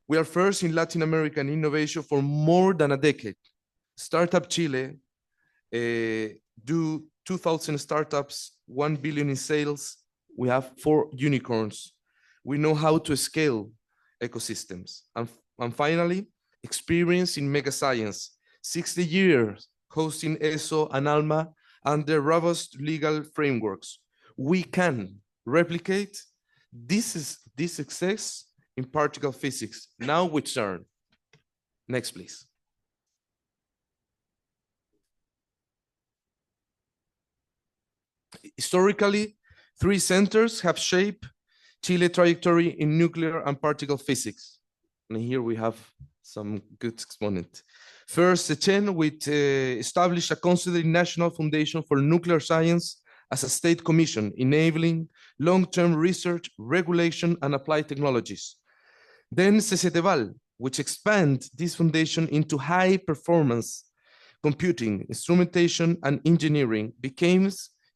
We are first in Latin American innovation for more than a decade. Startup Chile do 2,000 startups, 1 billion in sales. We have 4 unicorns. We know how to scale ecosystems. And finally, experience in mega science, 60 years hosting ESO and ALMA under robust legal frameworks. We can replicate this success in particle physics, now with CERN. Next, please. Historically, 3 centers have shaped Chile's trajectory in nuclear and particle physics. And here we have some good exponents. First, CECHEN, which established a considered national foundation for nuclear science as a state commission, enabling long-term research, regulation, and applied technologies. Then CCTVAL, which expands this foundation into high-performance computing, instrumentation, and engineering, became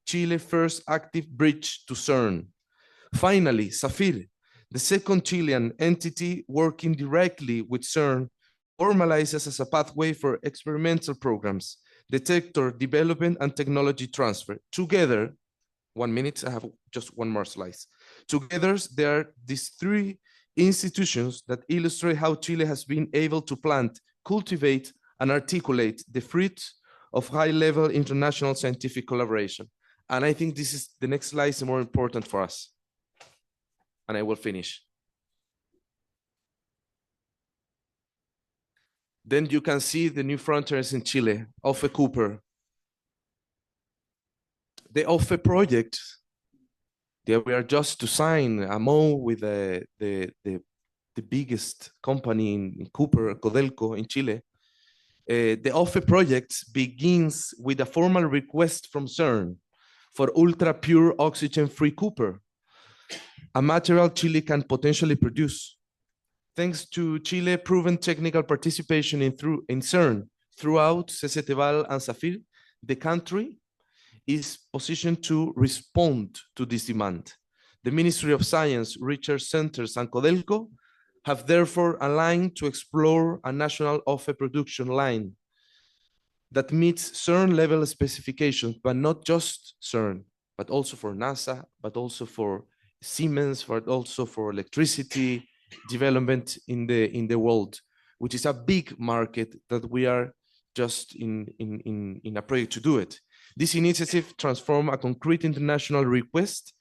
Chile's first active bridge to CERN. Finally, SAFIR, the second Chilean entity working directly with CERN, formalizes as a pathway for experimental programs, detector development, and technology transfer. Together, 1 minute, I have just one more slide. Together, there are these 3 institutions that illustrate how Chile has been able to plant, cultivate, and articulate the fruits of high-level international scientific collaboration. And I think this is the next slide is more important for us. And I will finish. Then you can see the new frontiers in Chile, OFE Cooper. The OFE project that we are just to sign a MOU with the biggest company in Cooper, Codelco in Chile. The OFE project begins with a formal request from CERN for ultra-pure oxygen-free Cooper, a material Chile can potentially produce. Thanks to Chile's proven technical participation in CERN throughout CCTVAL and SAFIR, the country is positioned to respond to this demand. The Ministry of Science, Research Centers, and Codelco have therefore aligned to explore a national OFE production line that meets CERN level specifications, but not just CERN, but also for NASA, but also for Siemens, but also for electricity development in the world, which is a big market that we are just in a project to do it. This initiative transforms a concrete international request,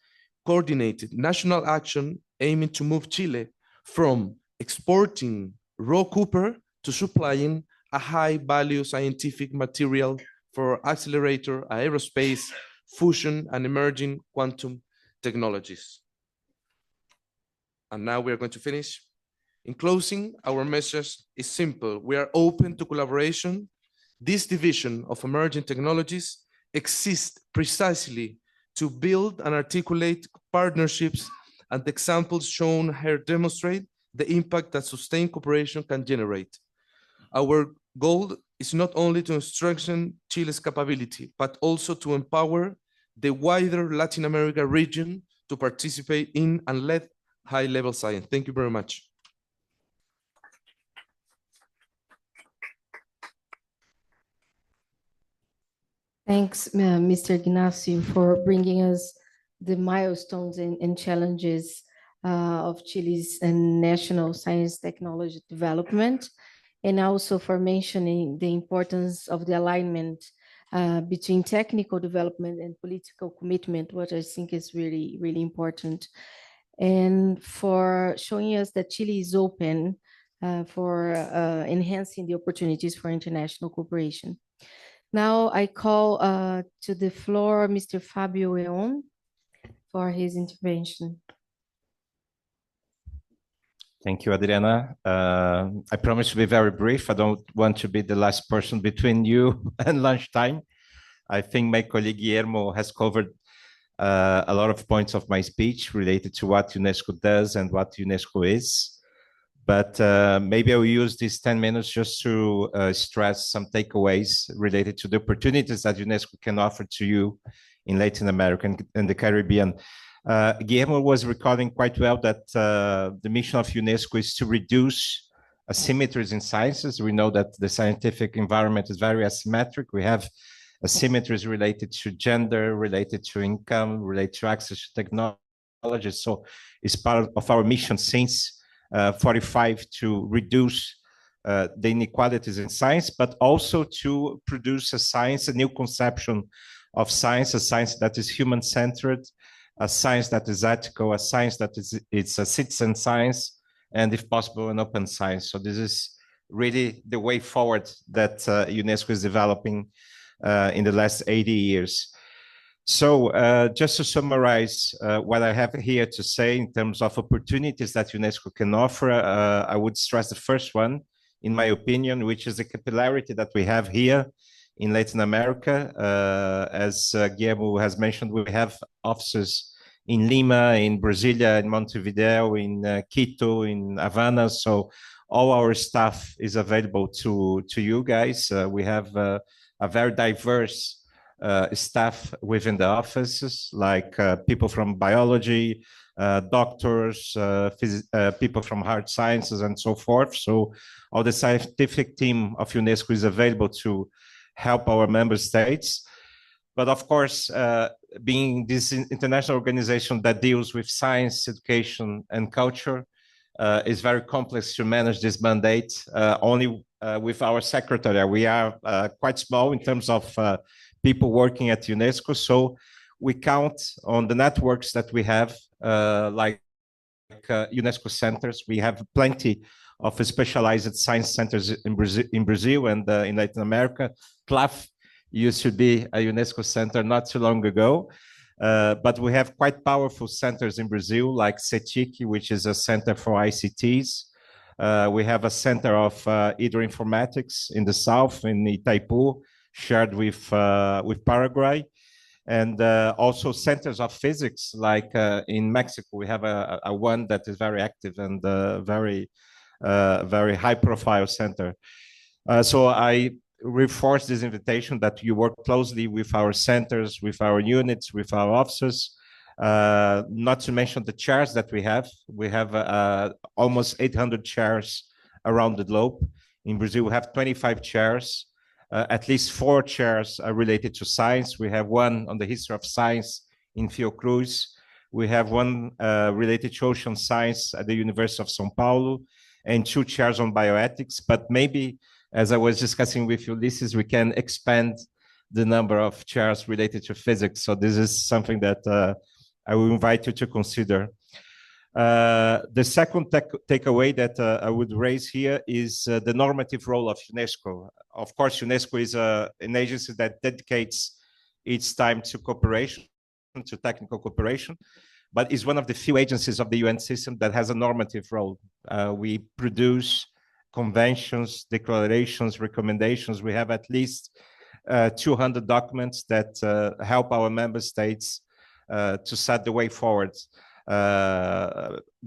coordinated national action aiming to move Chile from exporting raw copper to supplying a high-value scientific material for accelerator, aerospace, fusion, and emerging quantum technologies. And now we are going to finish. In closing, our message is simple. We are open to collaboration. This division of emerging technologies exists precisely to build and articulate partnerships, and the examples shown here demonstrate the impact that sustained cooperation can generate. Our goal is not only to strengthen Chile's capability, but also to empower the wider Latin America region to participate in and lead high-level science. Thank you very much. Thanks, Mr. Ignacio, for bringing us the milestones and challenges of Chile's national science technology development, and also for mentioning the importance of the alignment between technical development and political commitment, which I think is really, really important, and for showing us that Chile is open for enhancing the opportunities for international cooperation. Now I call to the floor Mr. Fabio Eon for his intervention. Thank you, Adriana. I promise to be very brief. I don't want to be the last person between you and lunchtime. I think my colleague Guillermo has covered a lot of points of my speech related to what UNESCO does and what UNESCO is. But maybe I'll use these 10 minutes just to stress some takeaways related to the opportunities that UNESCO can offer to you in Latin America and the Caribbean. Guillermo was recalling quite well that the mission of UNESCO is to reduce asymmetries in sciences. We know that the scientific environment is very asymmetric. We have asymmetries related to gender, related to income, related to access to technology. So it's part of our mission since 45 to reduce the inequalities in science, but also to produce a new conception of science, a science that is human-centered, a science that is ethical, a science that it's a citizen science, and if possible, an open science. So this is really the way forward that UNESCO is developing in the last 80 years. So just to summarize what I have here to say in terms of opportunities that UNESCO can offer, I would stress the first one, in my opinion, which is the capillarity that we have here in Latin America. As Guillermo has mentioned, we have offices in Lima, in Brasilia, in Montevideo, in Quito, in Havana. So all our staff is available to you guys. We have a very diverse staff within the offices, like people from biology, doctors, people from hard sciences, and so forth. So all the scientific team of UNESCO is available to help our member states. But of course, being this international organization that deals with science, education, and culture, is very complex to manage this mandate only with our secretary. We are quite small in terms of people working at UNESCO, so we count on the networks that we have, like UNESCO centers. We have plenty of specialized science centers in Brazil and in Latin America. Claf used to be a UNESCO center not too long ago, but we have quite powerful centers in Brazil, like CETIC, which is a center for ICTs. We have a center of hydroinformatics in the south, in Itaipu, shared with Paraguay, and also centers of physics, like in Mexico. We have a one that is very active and very high-profile center. So I reinforce this invitation that you work closely with our centers, with our units, with our officers. Not to mention the chairs that we have. We have almost 800 chairs around the globe. In Brazil, we have 25 chairs. At least 4 chairs are related to science. We have one on the history of science in Fiocruz. We have one related to ocean science at the University of São Paulo, and 2 chairs on bioethics. But maybe, as I was discussing with Ulysses, we can expand the number of chairs related to physics. So this is something that I will invite you to consider. The second takeaway that I would raise here is the normative role of UNESCO. Of course, UNESCO is an agency that dedicates its time to cooperation, to technical cooperation, but is one of the few agencies of the UN system that has a normative role. We produce conventions, declarations, recommendations. We have at least 200 documents that help our member states to set the way forward.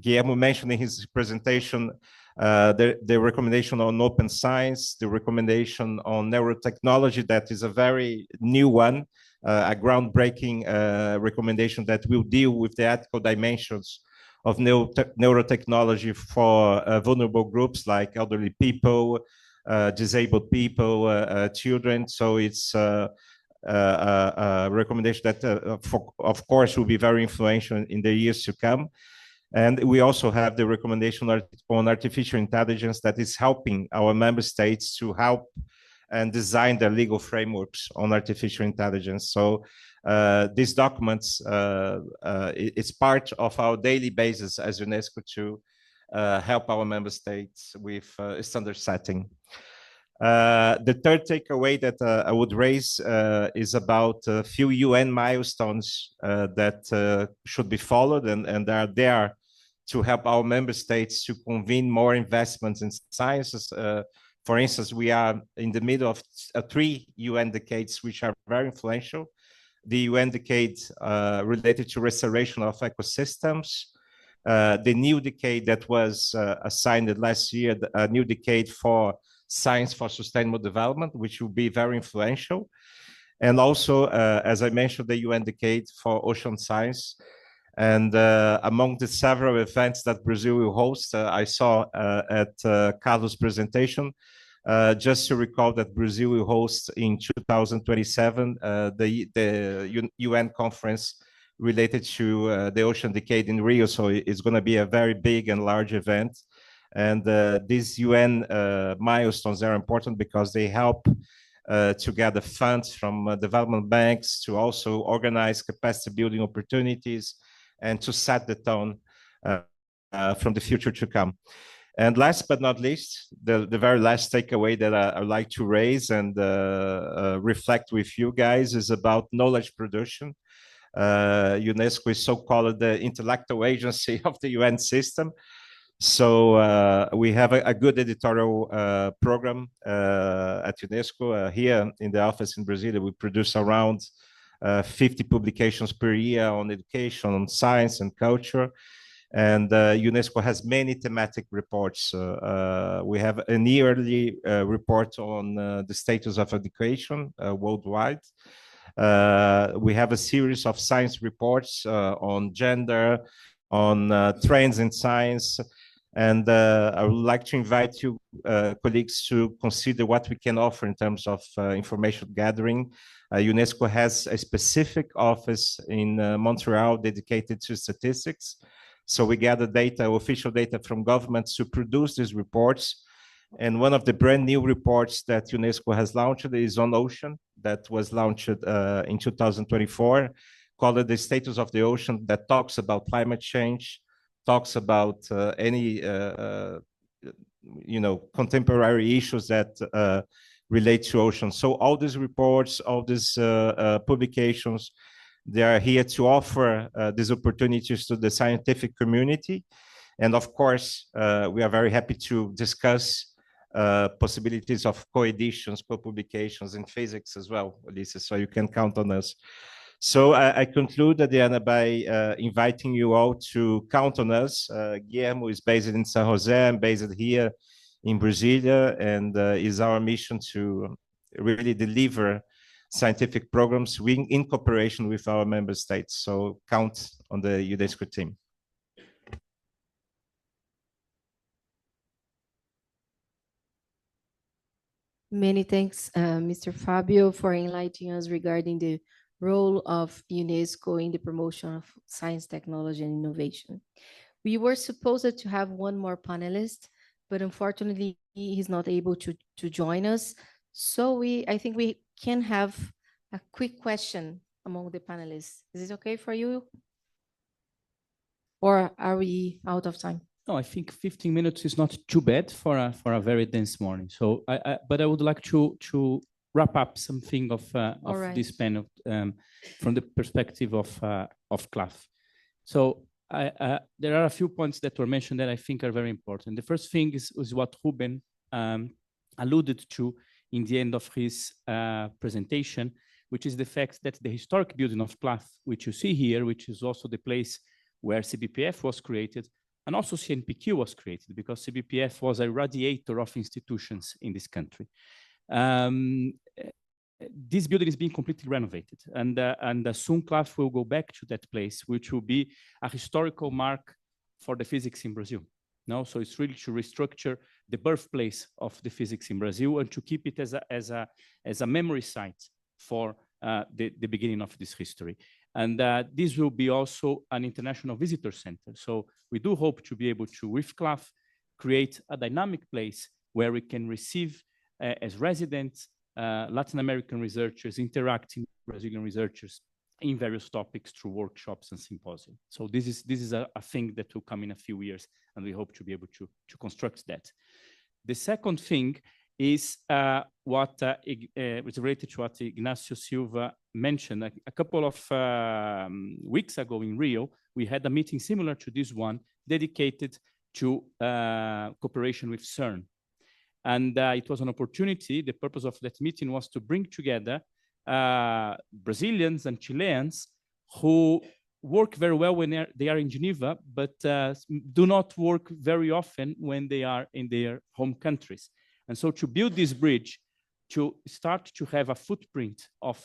Guillermo mentioned in his presentation the recommendation on open science, the recommendation on neurotechnology, that is a very new one, a groundbreaking recommendation that will deal with the ethical dimensions of neurotechnology for vulnerable groups like elderly people, disabled people, children. So it's a recommendation that, of course, will be very influential in the years to come. And we also have the recommendation on artificial intelligence that is helping our member states to help and design their legal frameworks on artificial intelligence. So these documents, it's part of our daily basis as UNESCO to help our member states with standard setting. The third takeaway that I would raise is about a few UN milestones that should be followed, and they are there to help our member states to convene more investments in sciences. For instance, we are in the middle of 3 UN decades, which are very influential. The UN decade related to restoration of ecosystems, the new decade that was assigned last year, a new decade for science for sustainable development, which will be very influential. And also, as I mentioned, the UN decade for ocean science. And among the several events that Brazil will host, I saw at Carlos' presentation, just to recall that Brazil will host in 2027 the UN conference related to the ocean decade in Rio. So it's going to be a very big and large event. And these UN milestones are important because they help to gather funds from development banks to also organize capacity building opportunities and to set the tone from the future to come. And last but not least, the very last takeaway that I'd like to raise and reflect with you guys is about knowledge production. UNESCO is so-called the intellectual agency of the UN system. So we have a good editorial program at UNESCO. Here in the office in Brasilia, we produce around 50 publications per year on education, on science and culture. And UNESCO has many thematic reports. We have a yearly report on the status of education worldwide. We have a series of science reports on gender, on trends in science. And I would like to invite you, colleagues, to consider what we can offer in terms of information gathering. UNESCO has a specific office in Montreal dedicated to statistics. So we gather data, official data from governments to produce these reports. And one of the brand new reports that UNESCO has launched is on ocean, that was launched in 2024, called The Status of the Ocean, that talks about climate change, talks about any contemporary issues that relate to ocean. So all these reports, all these publications, they are here to offer these opportunities to the scientific community. And of course, we are very happy to discuss possibilities of co-editions, co-publications in physics as well, Ulysses, so you can count on us. So I conclude, Adriana, by inviting you all to count on us. Guillermo is based in San Jose, I'm based here in Brasilia, and it's our mission to really deliver scientific programs in cooperation with our member states. So count on the UNESCO team. Many thanks, Mr. Fabio, for enlightening us regarding the role of UNESCO in the promotion of science, technology, and innovation. We were supposed to have one more panelist, but unfortunately, he's not able to join us. So I think we can have a quick question among the panelists. Is it okay for you? Or are we out of time? No, I think 15 minutes is not too bad for a very dense morning. So, but I would like to wrap up something of right. This panel from the perspective of Claf. So, there are a few points that were mentioned that I think are very important. The first thing is what Ruben alluded to in the end of his presentation, which is the fact that the historic building of Claf, which you see here, which is also the place where CBPF was created, and also CNPq was created, because CBPF was a radiator of institutions in this country. This building is being completely renovated, and soon Claf will go back to that place, which will be a historical mark for the physics in Brazil. No, so it's really to restructure the birthplace of the physics in Brazil and to keep it as a memory site for the beginning of this history. And this will be also an international visitor center. So we do hope to be able to, with Claf, create a dynamic place where we can receive as residents Latin American researchers interacting with Brazilian researchers in various topics through workshops and symposia. So this is a thing that will come in a few years, and we hope to be able to construct that. The second thing is what is related to what Ignacio Silva mentioned. A couple of weeks ago in Rio, we had a meeting similar to this one dedicated to cooperation with CERN. And it was an opportunity. The purpose of that meeting was to bring together Brazilians and Chileans who work very well when they are in Geneva, but do not work very often when they are in their home countries. And so to build this bridge, to start to have a footprint of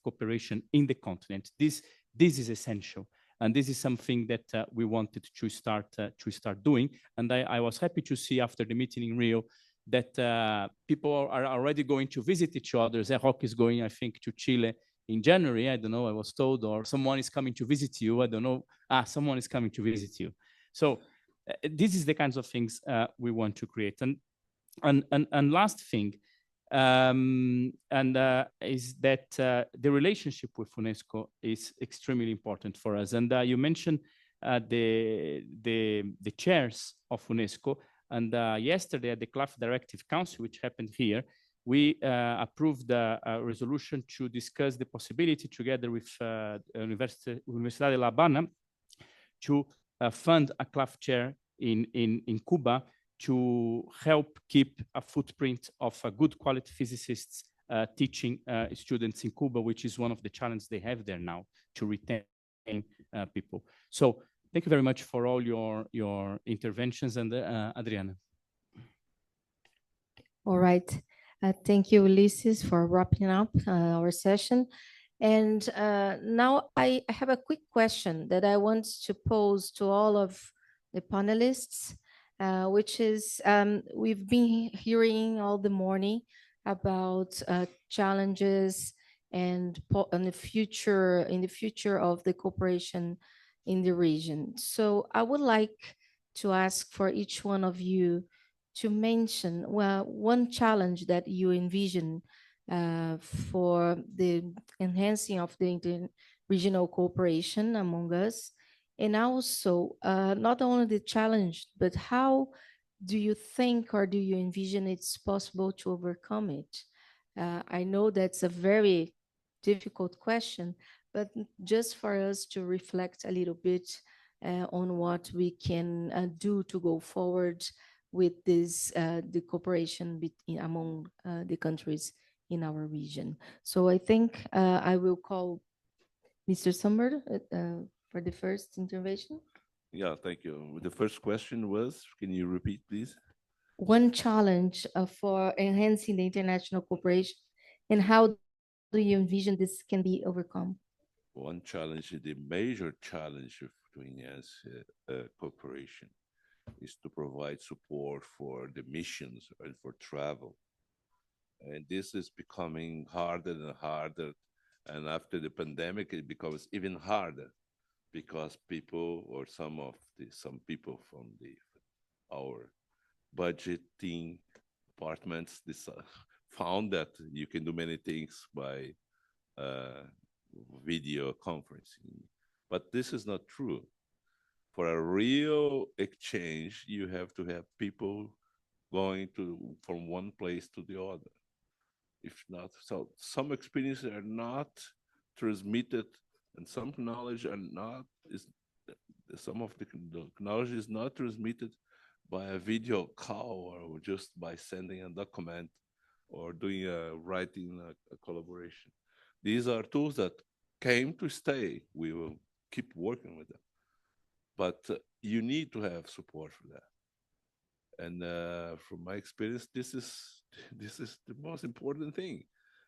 cooperation in the continent, this is essential. And this is something that we wanted to start doing. And I was happy to see after the meeting in Rio that people are already going to visit each other. Zé Roque is going, I think, to Chile in January. I don't know, I was told, or someone is coming to visit you. I don't know. Someone is coming to visit you. So this is the kinds of things we want to create. And last thing, is that the relationship with UNESCO is extremely important for us. And you mentioned the chairs of UNESCO. And yesterday at the Claf Directive Council, which happened here, we approved a resolution to discuss the possibility together with Universidad de La Habana to fund a Claf chair in Cuba to help keep a footprint of good quality physicists teaching students in Cuba, which is one of the challenges they have there now, to retain people. So thank you very much for all your interventions, and Adriana. All right. Thank you, Ulysses, for wrapping up our session. And now I have a quick question that I want to pose to all of the panelists, which is, we've been hearing all the morning about challenges and in the future of the cooperation in the region. So I would like to ask for each one of you to mention one challenge that you envision for the enhancing of the regional cooperation among us, and also not only the challenge, but how do you think or do you envision it's possible to overcome it? I know that's a very difficult question, but just for us to reflect a little bit on what we can do to go forward with this the cooperation among the countries in our region. So I think I will call Mr. Sommer for the first intervention. Yeah, thank you. The first question was, can you repeat, please? One challenge for enhancing the international cooperation, and how do you envision this can be overcome? One challenge, the major challenge of doing as cooperation is to provide support for the missions and for travel. And this is becoming harder and harder. And after the pandemic, it becomes even harder because people, or some people from our budgeting departments found that you can do many things by video conferencing. But this is not true. For a real exchange, you have to have people going from one place to the other. If not, so some experiences are not transmitted, and some knowledge some of the knowledge is not transmitted by a video call or just by sending a document or doing writing a collaboration. These are tools that came to stay. We will keep working with them. But you need to have support for that. And from my experience, this is the most important thing,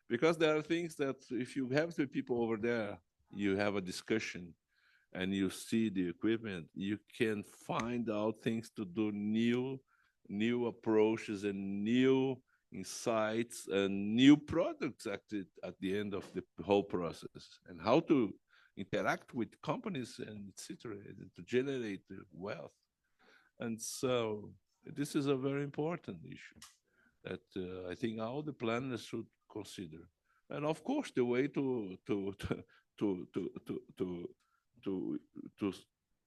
because there are things that if you have the people over there, you have a discussion and you see the equipment, you can find out things to do, new approaches and new insights and new products at the end of the whole process, and how to interact with companies and etc. to generate wealth. And so this is a very important issue that I think all the planners should consider. And of course, the way to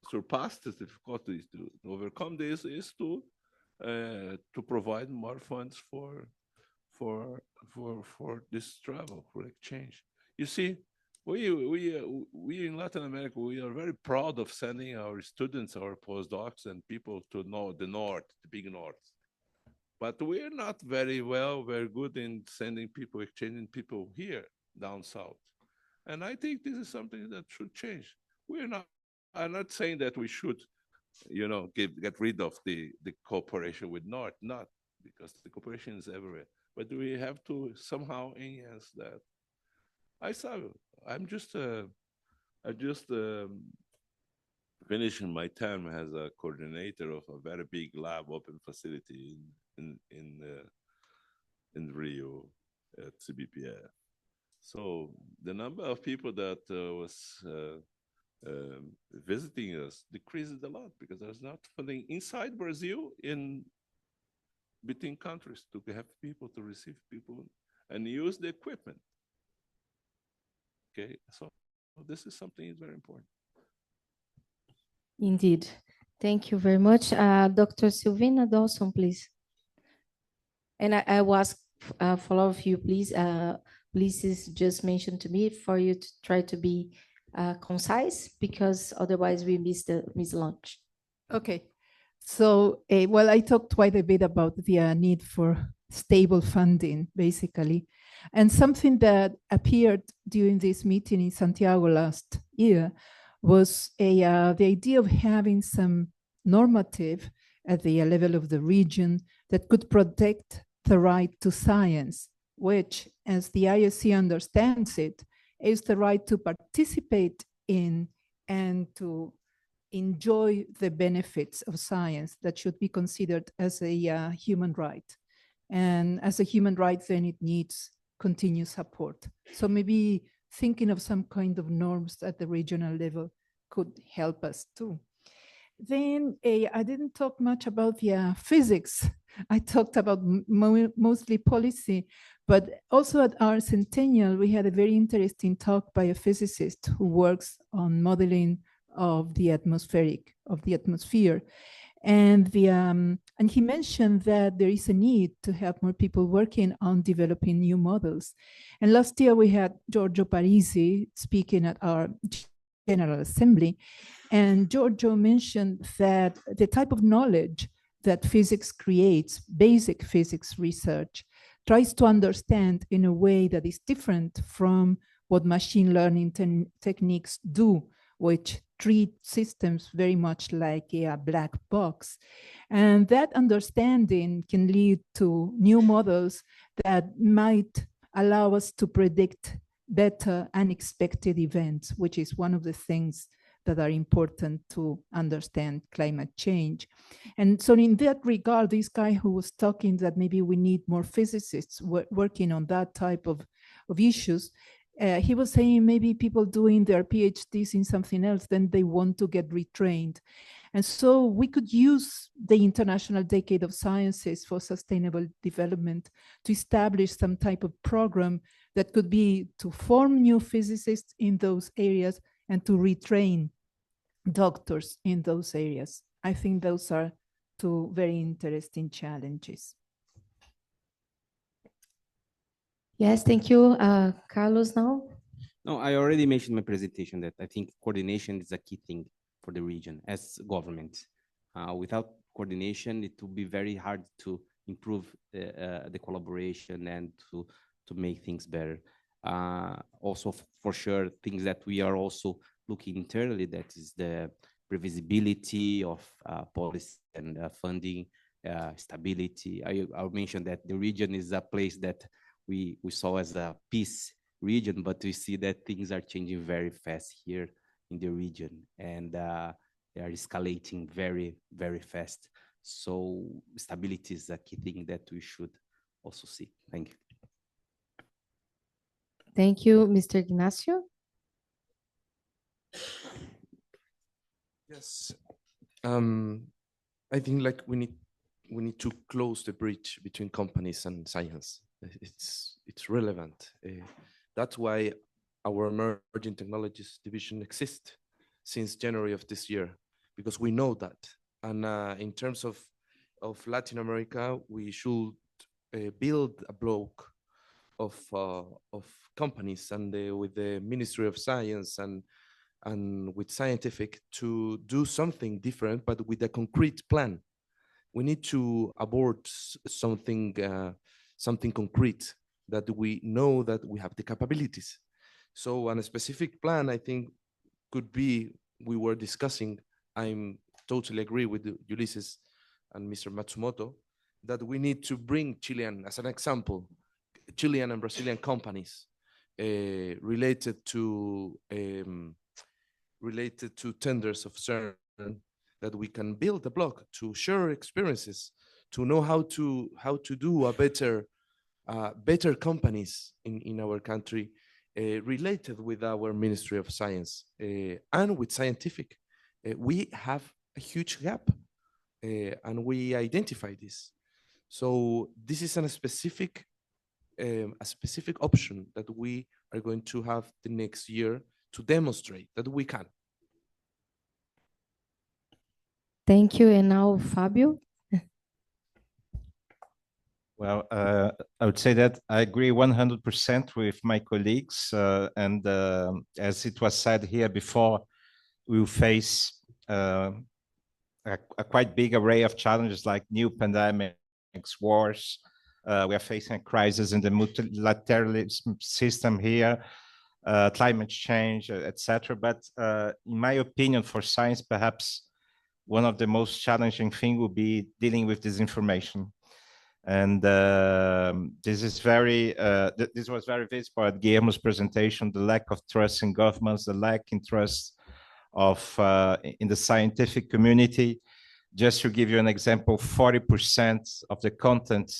surpass this difficulties, to overcome this, is to provide more funds for this travel, for exchange. You see, we in Latin America, we are very proud of sending our students, our postdocs, and people to know the North, the big North. But we're not very good in sending people, exchanging people here down south. And I think this is something that should change. I'm not saying that we should, get rid of the cooperation with North, not because the cooperation is everywhere, but we have to somehow enhance that. I'm just finishing my term as a coordinator of a very big lab open facility in Rio at CBPF. So the number of people that was visiting us decreases a lot because there's not funding inside Brazil in between countries to have people, to receive people and use the equipment. Okay, so this is something very important. Indeed. Thank you very much. Dr. Silvina Dawson, please. And I will ask for all of you, please, Ulysses just mentioned to me for you to try to be concise, because otherwise we miss the lunch. Okay. So, well, I talked quite a bit about the need for stable funding, basically. And something that appeared during this meeting in Santiago last year was the idea of having some normative at the level of the region that could protect the right to science, which, as the ISC understands it, is the right to participate in and to enjoy the benefits of science that should be considered as a human right. And as a human right, then it needs continued support. So maybe thinking of some kind of norms at the regional level could help us too. Then I didn't talk much about the physics. I talked about mostly policy, but also at our centennial, we had a very interesting talk by a physicist who works on modeling of the atmosphere. And he mentioned that there is a need to have more people working on developing new models. And last year we had Giorgio Parisi speaking at our General Assembly. And Giorgio mentioned that the type of knowledge that physics creates, basic physics research, tries to understand in a way that is different from what machine learning techniques do, which treat systems very much like a black box. And that understanding can lead to new models that might allow us to predict better unexpected events, which is one of the things that are important to understand climate change. And so in that regard, this guy who was talking that maybe we need more physicists working on that type of issues, he was saying maybe people doing their PhDs in something else, then they want to get retrained. And so we could use the International Decade of Sciences for Sustainable Development to establish some type of program that could be to form new physicists in those areas and to retrain doctors in those areas. I think those are two very interesting challenges. Yes, thank you. Carlos now. No, I already mentioned in my presentation that I think coordination is a key thing for the region as government. Without coordination, it will be very hard to improve the collaboration and to make things better. Also, for sure, things that we are also looking internally, that is the previsibility of policy and funding, stability. I'll mention that the region is a place that we saw as a peace region, but we see that things are changing very fast here in the region, and they are escalating very, very fast. So stability is a key thing that we should also see. Thank you. Thank you, Mr. Ignacio. Yes, I think like we need to close the bridge between companies and science. It's relevant. That's why our emerging technologies division exists since January of this year, because we know that. And in terms of Latin America, we should build a block of companies and with the Ministry of Science and with scientific to do something different, but with a concrete plan. We need to abort something concrete that we know that we have the capabilities. So on a specific plan, I think could be, we were discussing, I'm totally agree with Ulysses and Mr. Matsumoto, that we need to bring Chilean, as an example, Chilean and Brazilian companies related to tenders of CERN, that we can build a block to share experiences, to know how to do a better companies in our country related with our Ministry of Science and with scientific. We have a huge gap and we identify this. So this is a specific option that we are going to have the next year to demonstrate that we can. Thank you. And now, Fabio. Well, I would say that I agree 100% with my colleagues. And as it was said here before, we will face a quite big array of challenges like new pandemics, wars. We are facing a crisis in the multilateralism system here, climate change, etc. But in my opinion, for science, perhaps one of the most challenging things will be dealing with disinformation. And this was very visible at Guillermo's presentation, the lack of trust in governments, the lack in trust in the scientific community. Just to give you an example, 40% of the content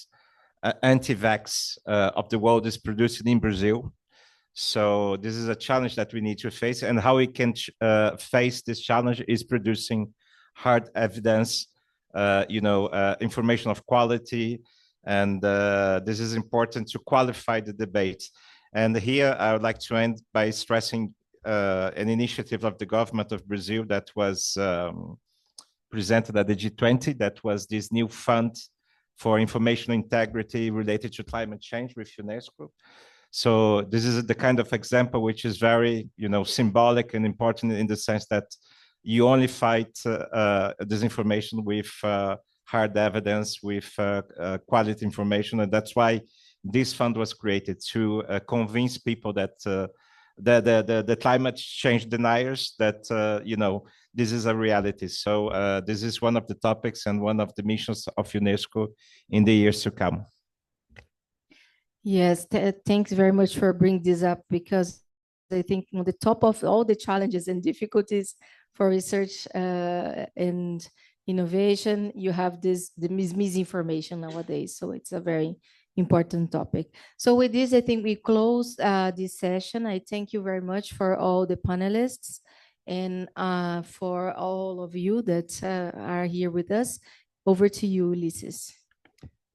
anti-vax of the world is produced in Brazil. So this is a challenge that we need to face, and how we can face this challenge is producing hard evidence, information of quality, and this is important to qualify the debate. And here I would like to end by stressing an initiative of the government of Brazil that was presented at the G20, that was this new fund for information integrity related to climate change with UNESCO. So this is the kind of example which is very, symbolic and important in the sense that you only fight disinformation with hard evidence, with quality information, and that's why this fund was created, to convince people that the climate change deniers that this is a reality. So this is one of the topics and one of the missions of UNESCO in the years to come. Yes, thanks very much for bringing this up, because I think on the top of all the challenges and difficulties for research and innovation, you have the misinformation nowadays. So it's a very important topic. So with this, I think we close this session. I thank you very much for all the panelists and for all of you that are here with us. Over to you, Ulysses.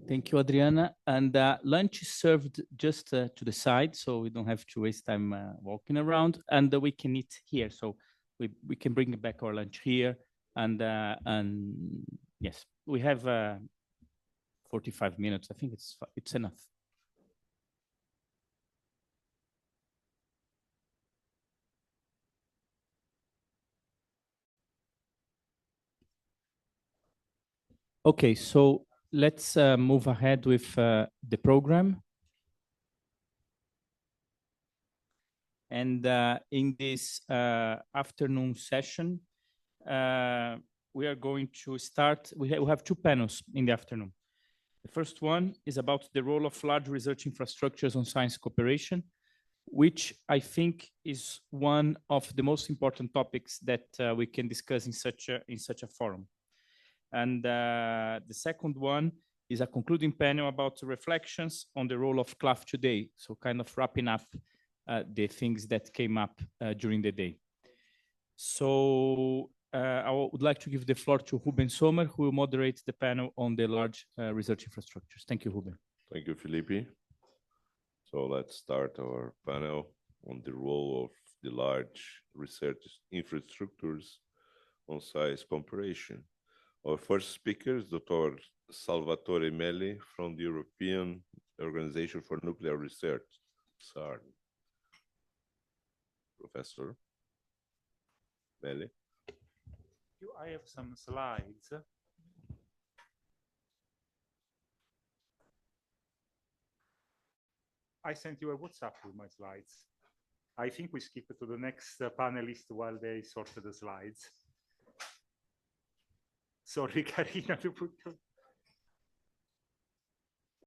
Thank you, Adriana. And lunch is served just to the side, so we don't have to waste time walking around, and we can eat here. So we can bring back our lunch here, and yes, we have 45 minutes. I think it's enough. Okay, so let's move ahead with the program. And in this afternoon session, we are going to start. We have two panels in the afternoon. The first one is about the role of large research infrastructures on science cooperation, which I think is one of the most important topics that we can discuss in such a forum. And the second one is a concluding panel about reflections on the role of Claf today. So kind of wrapping up the things that came up during the day. So I would like to give the floor to Ruben Sommer, who will moderate the panel on the large research infrastructures. Thank you, Ruben. Thank you, Felipe. So let's start our panel on the role of the large research infrastructures on science cooperation. Our first speaker is Dr. Salvatore Melli from the European Organization for Nuclear Research, CERN. Professor Belli. I have some slides. I sent you a WhatsApp with my slides. I think we skip to the next panelist while they sort the slides. Sorry, Karina, to put